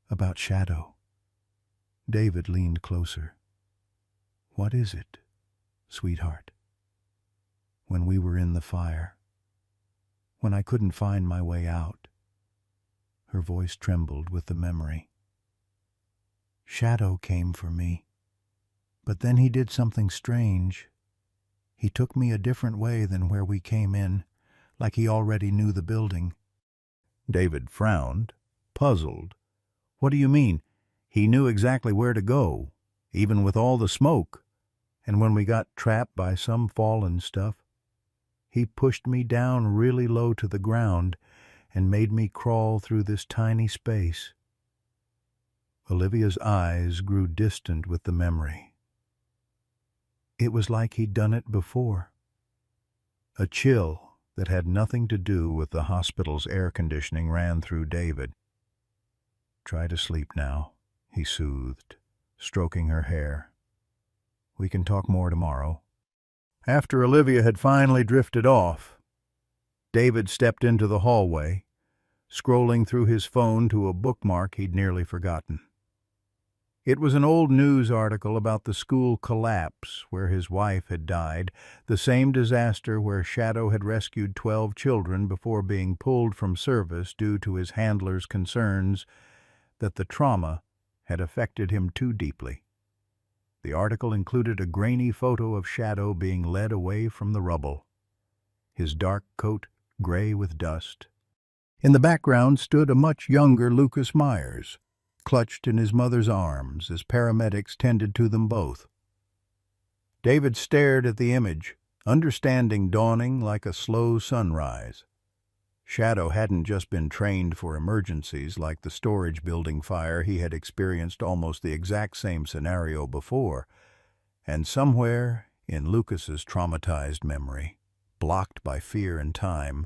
about Shadow." David leaned closer. "What is it, sweetheart?" "When we were in the fire, when I couldn't find my way out," her voice trembled with the memory, "Shadow came for me. But then he did something strange. He took me a different way than where we came in, like he already knew the building." David frowned, puzzled. "What do you mean? He knew exactly where to go, even with all the smoke. And when we got trapped by some fallen stuff, he pushed me down really low to the ground and made me crawl through this tiny space." Olivia's eyes grew distant with the memory. It was like he'd done it before. A chill that had nothing to do with the hospital's air conditioning ran through David. "Try to sleep now," he soothed, stroking her hair. "We can talk more tomorrow." After Olivia had finally drifted off, David stepped into the hallway, scrolling through his phone to a bookmark he'd nearly forgotten. It was an old news article about the school collapse where his wife had died, the same disaster where Shadow had rescued 12 children before being pulled from service due to his handler's concerns that the trauma had affected him too deeply. The article included a grainy photo of Shadow being led away from the rubble, his dark coat gray with dust. In the background stood a much younger Lucas Myers, clutched in his mother's arms as paramedics tended to them both. David stared at the image, understanding dawning like a slow sunrise. Shadow hadn't just been trained for emergencies like the storage building fire. He had experienced almost the exact same scenario before, and somewhere in Lucas's traumatized memory, blocked by fear and time,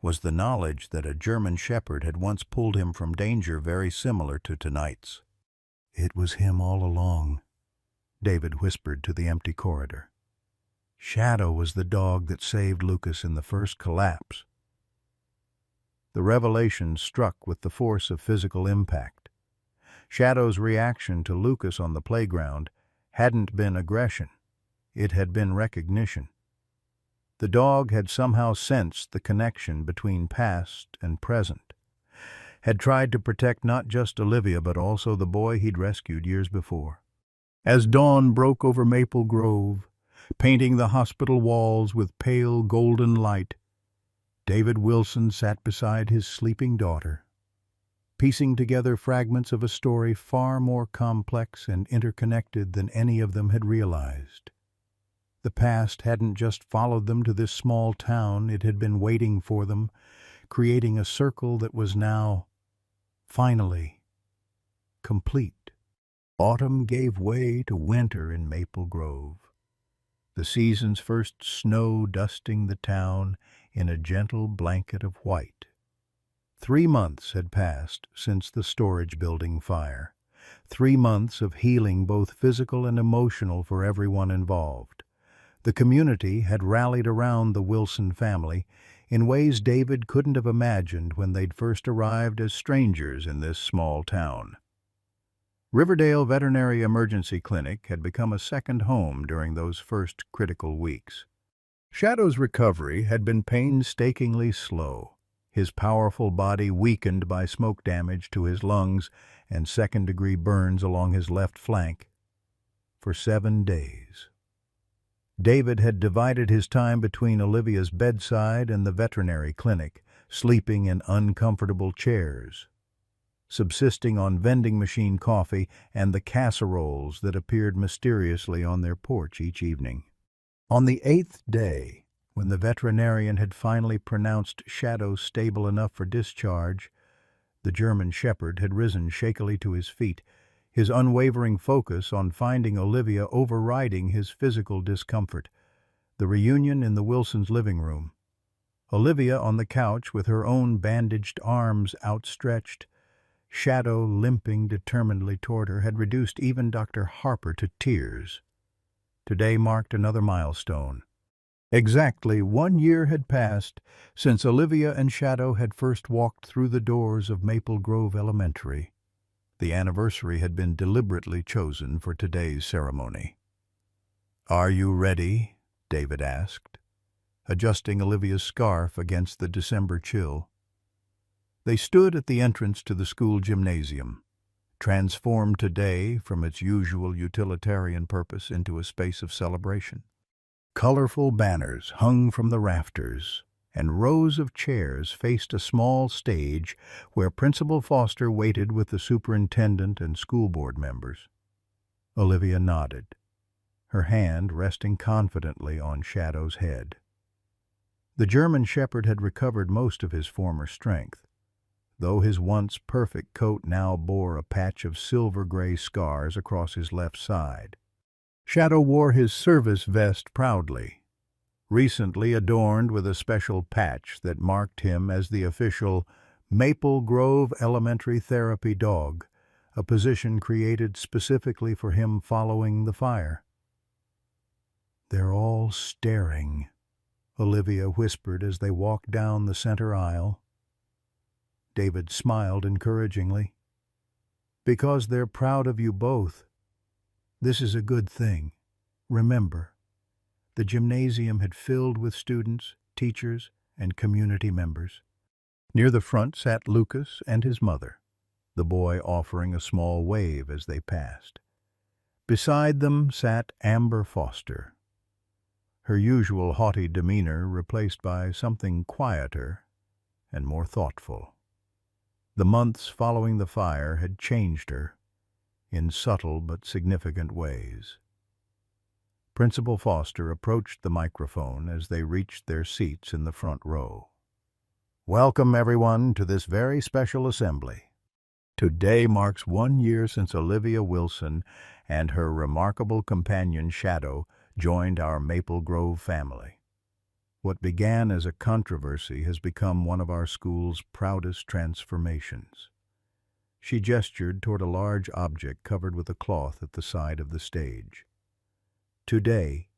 was the knowledge that a German shepherd had once pulled him from danger very similar to tonight's. "It was him all along," David whispered to the empty corridor. "Shadow was the dog that saved Lucas in the first collapse." The revelation struck with the force of physical impact. Shadow's reaction to Lucas on the playground hadn't been aggression. It had been recognition. The dog had somehow sensed the connection between past and present. had tried to protect not just Olivia but also the boy he'd rescued years before. As dawn broke over Maple Grove, painting the hospital walls with pale golden light, David Wilson sat beside his sleeping daughter, piecing together fragments of a story far more complex and interconnected than any of them had realized. The past hadn't just followed them to this small town, it had been waiting for them, creating a circle that was now, finally, complete. Autumn gave way to winter in Maple Grove, the season's first snow dusting the town in a gentle blanket of white. 3 months had passed since the storage building fire. 3 months of healing, both physical and emotional, for everyone involved. The community had rallied around the Wilson family in ways David couldn't have imagined when they'd first arrived as strangers in this small town. Riverdale Veterinary Emergency Clinic had become a second home during those first critical weeks. Shadow's recovery had been painstakingly slow, his powerful body weakened by smoke damage to his lungs and second-degree burns along his left flank. For 7 days. David had divided his time between Olivia's bedside and the veterinary clinic, sleeping in uncomfortable chairs, subsisting on vending machine coffee and the casseroles that appeared mysteriously on their porch each evening. On the 8th day, when the veterinarian had finally pronounced Shadow stable enough for discharge, the German shepherd had risen shakily to his feet, his unwavering focus on finding Olivia overriding his physical discomfort. The reunion in the Wilsons' living room. Olivia on the couch with her own bandaged arms outstretched, Shadow limping determinedly toward her, had reduced even Dr. Harper to tears. Today marked another milestone. Exactly 1 year had passed since Olivia and Shadow had first walked through the doors of Maple Grove Elementary. The anniversary had been deliberately chosen for today's ceremony. "Are you ready?" David asked, adjusting Olivia's scarf against the December chill. They stood at the entrance to the school gymnasium, transformed today from its usual utilitarian purpose into a space of celebration. Colorful banners hung from the rafters, and rows of chairs faced a small stage where Principal Foster waited with the superintendent and school board members. Olivia nodded, her hand resting confidently on Shadow's head. The German shepherd had recovered most of his former strength, though his once perfect coat now bore a patch of silver-gray scars across his left side. Shadow wore his service vest proudly, recently adorned with a special patch that marked him as the official Maple Grove Elementary Therapy Dog, a position created specifically for him following the fire. "They're all staring," Olivia whispered as they walked down the center aisle. David smiled encouragingly. "Because they're proud of you both. This is a good thing. Remember." The gymnasium had filled with students, teachers, and community members. Near the front sat Lucas and his mother, the boy offering a small wave as they passed. Beside them sat Amber Foster, her usual haughty demeanor replaced by something quieter and more thoughtful. The months following the fire had changed her in subtle but significant ways. Principal Foster approached the microphone as they reached their seats in the front row. "Welcome, everyone, to this very special assembly. Today marks 1 year since Olivia Wilson and her remarkable companion Shadow joined our Maple Grove family. What began as a controversy has become one of our school's proudest transformations." She gestured toward a large object covered with a cloth at the side of the stage. "Today,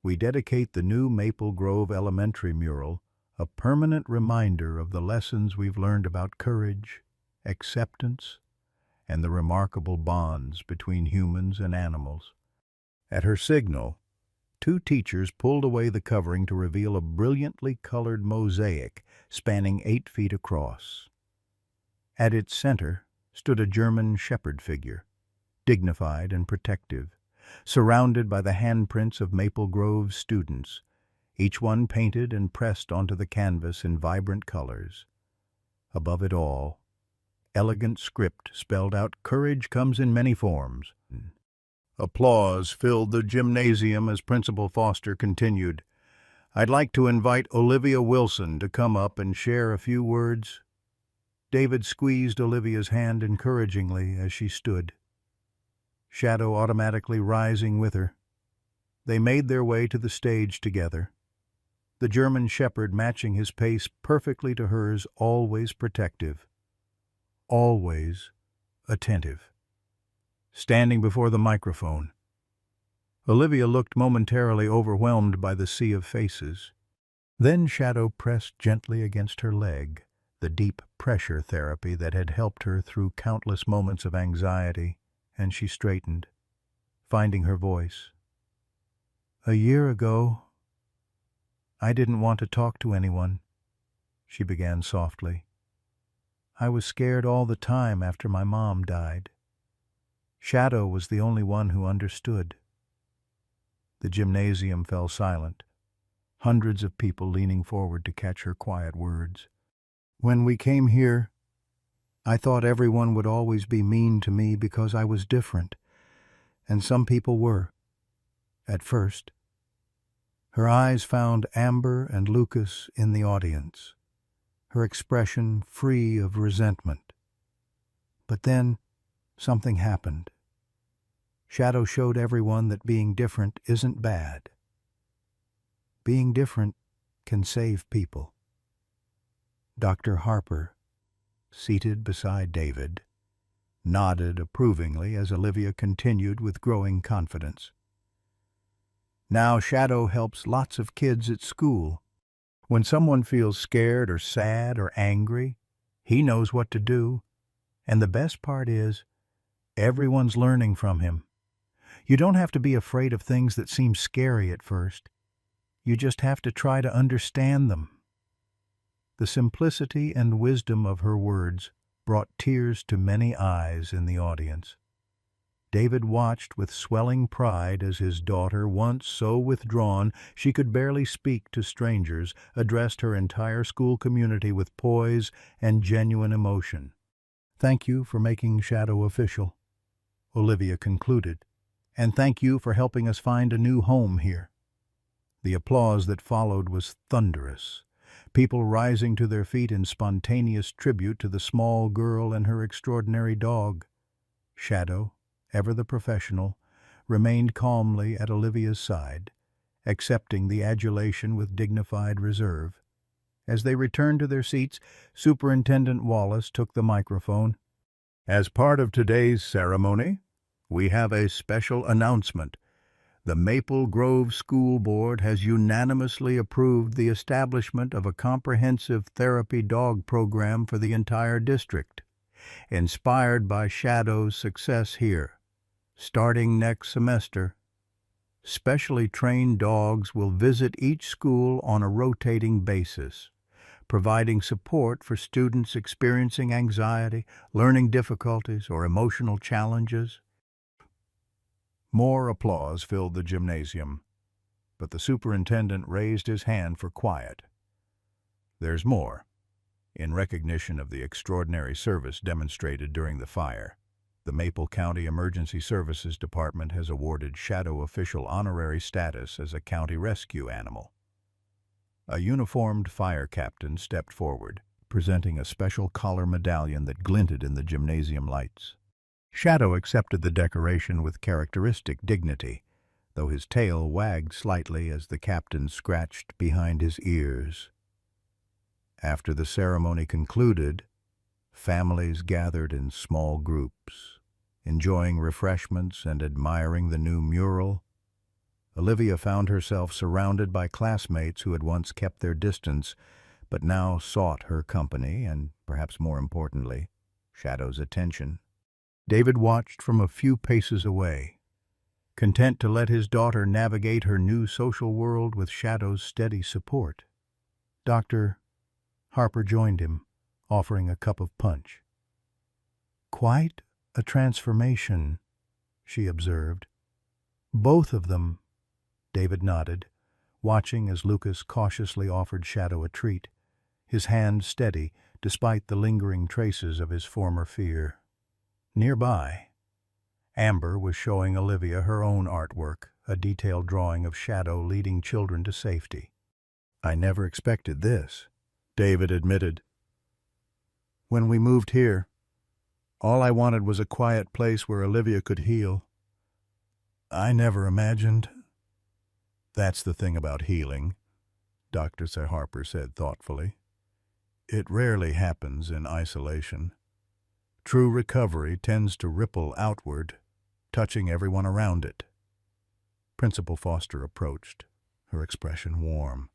we dedicate the new Maple Grove Elementary mural, a permanent reminder of the lessons we've learned about courage, acceptance, and the remarkable bonds between humans and animals." At her signal, 2 teachers pulled away the covering to reveal a brilliantly colored mosaic spanning 8 feet across. At its center stood a German shepherd figure, dignified and protective, surrounded by the handprints of Maple Grove's students, each one painted and pressed onto the canvas in vibrant colors. Above it all, elegant script spelled out, "Courage comes in many forms." Applause filled the gymnasium as Principal Foster continued, "I'd like to invite Olivia Wilson to come up and share a few words." David squeezed Olivia's hand encouragingly as she stood, Shadow automatically rising with her. They made their way to the stage together, the German shepherd matching his pace perfectly to hers, always protective, always attentive. Standing before the microphone, Olivia looked momentarily overwhelmed by the sea of faces. Then Shadow pressed gently against her leg, the deep pressure therapy that had helped her through countless moments of anxiety, and she straightened, finding her voice. "A year ago, I didn't want to talk to anyone," she began softly. "I was scared all the time after my mom died. Shadow was the only one who understood." The gymnasium fell silent, hundreds of people leaning forward to catch her quiet words. "When we came here, I thought everyone would always be mean to me because I was different, and some people were, at first." Her eyes found Amber and Lucas in the audience, her expression free of resentment. But then something happened. Shadow showed everyone that being different isn't bad. Being different can save people. Dr. Harper, seated beside David, nodded approvingly as Olivia continued with growing confidence. "Now Shadow helps lots of kids at school. When someone feels scared or sad or angry, he knows what to do. And the best part is, everyone's learning from him. You don't have to be afraid of things that seem scary at first. You just have to try to understand them." The simplicity and wisdom of her words brought tears to many eyes in the audience. David watched with swelling pride as his daughter, once so withdrawn she could barely speak to strangers, addressed her entire school community with poise and genuine emotion. "Thank you for making Shadow official," Olivia concluded, "and thank you for helping us find a new home here." The applause that followed was thunderous, people rising to their feet in spontaneous tribute to the small girl and her extraordinary dog. Shadow, ever the professional, remained calmly at Olivia's side, accepting the adulation with dignified reserve. As they returned to their seats, Superintendent Wallace took the microphone. "As part of today's ceremony, we have a special announcement. The Maple Grove School Board has unanimously approved the establishment of a comprehensive therapy dog program for the entire district, inspired by Shadow's success here. Starting next semester, specially trained dogs will visit each school on a rotating basis, providing support for students experiencing anxiety, learning difficulties, or emotional challenges." More applause filled the gymnasium, but the superintendent raised his hand for quiet. "There's more. In recognition of the extraordinary service demonstrated during the fire, the Maple County Emergency Services Department has awarded Shadow official honorary status as a county rescue animal." A uniformed fire captain stepped forward, presenting a special collar medallion that glinted in the gymnasium lights. Shadow accepted the decoration with characteristic dignity, though his tail wagged slightly as the captain scratched behind his ears. After the ceremony concluded, families gathered in small groups, enjoying refreshments and admiring the new mural. Olivia found herself surrounded by classmates who had once kept their distance, but now sought her company and, perhaps more importantly, Shadow's attention. David watched from a few paces away, content to let his daughter navigate her new social world with Shadow's steady support. Dr. Harper joined him, offering a cup of punch. Quite a transformation, she observed. Both of them, David nodded, watching as Lucas cautiously offered Shadow a treat, his hand steady despite the lingering traces of his former fear. Nearby, Amber was showing Olivia her own artwork, a detailed drawing of Shadow leading children to safety. "I never expected this," David admitted. "When we moved here, all I wanted was a quiet place where Olivia could heal. I never imagined—" "That's the thing about healing," Dr. Sir Harper said thoughtfully. "It rarely happens in isolation. True recovery tends to ripple outward, touching everyone around it." Principal Foster approached, her expression warm.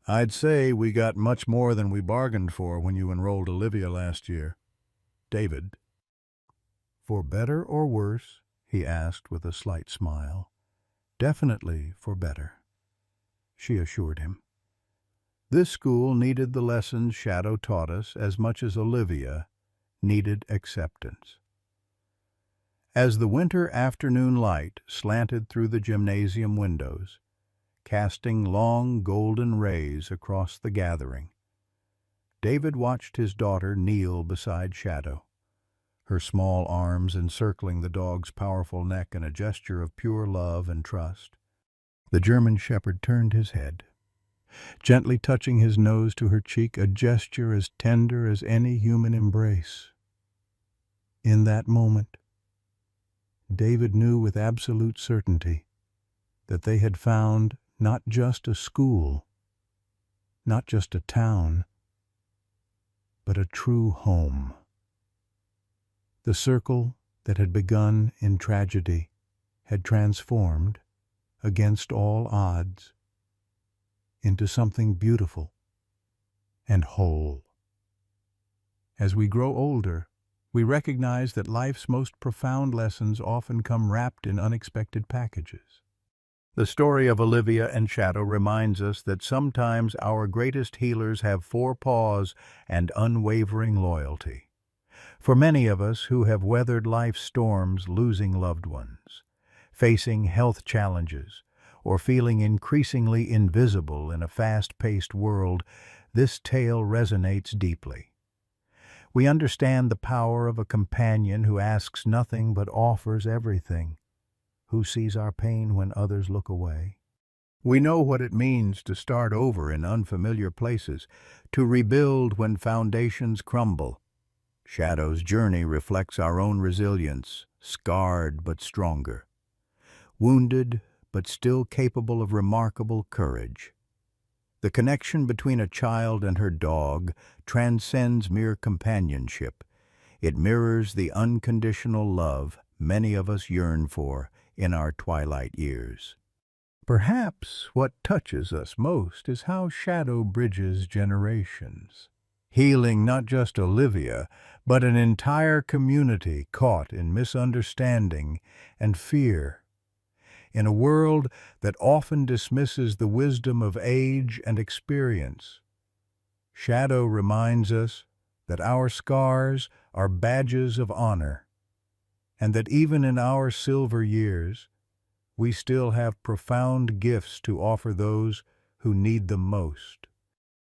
"I'd say we got much more than we bargained for when you enrolled Olivia last year. David." "For better or worse?" he asked with a slight smile. "Definitely for better," she assured him. This school needed the lessons Shadow taught us as much as Olivia needed acceptance. As the winter afternoon light slanted through the gymnasium windows, casting long golden rays across the gathering, David watched his daughter kneel beside Shadow, her small arms encircling the dog's powerful neck in a gesture of pure love and trust. The German Shepherd turned his head, gently touching his nose to her cheek, a gesture as tender as any human embrace. In that moment, David knew with absolute certainty that they had found not just a school, not just a town, but a true home. The circle that had begun in tragedy had transformed, against all odds, into something beautiful and whole. As we grow older, we recognize that life's most profound lessons often come wrapped in unexpected packages. The story of Olivia and Shadow reminds us that sometimes our greatest healers have 4 paws and unwavering loyalty. For many of us who have weathered life's storms, losing loved ones, facing health challenges, or feeling increasingly invisible in a fast-paced world, this tale resonates deeply. We understand the power of a companion who asks nothing but offers everything, who sees our pain when others look away. We know what it means to start over in unfamiliar places, to rebuild when foundations crumble. Shadow's journey reflects our own resilience, scarred but stronger, wounded but still capable of remarkable courage. The connection between a child and her dog transcends mere companionship. It mirrors the unconditional love many of us yearn for in our twilight years. Perhaps what touches us most is how Shadow bridges generations, healing not just Olivia, but an entire community caught in misunderstanding and fear. In a world that often dismisses the wisdom of age and experience, Shadow reminds us that our scars are badges of honor, and that even in our silver years, we still have profound gifts to offer those who need them most.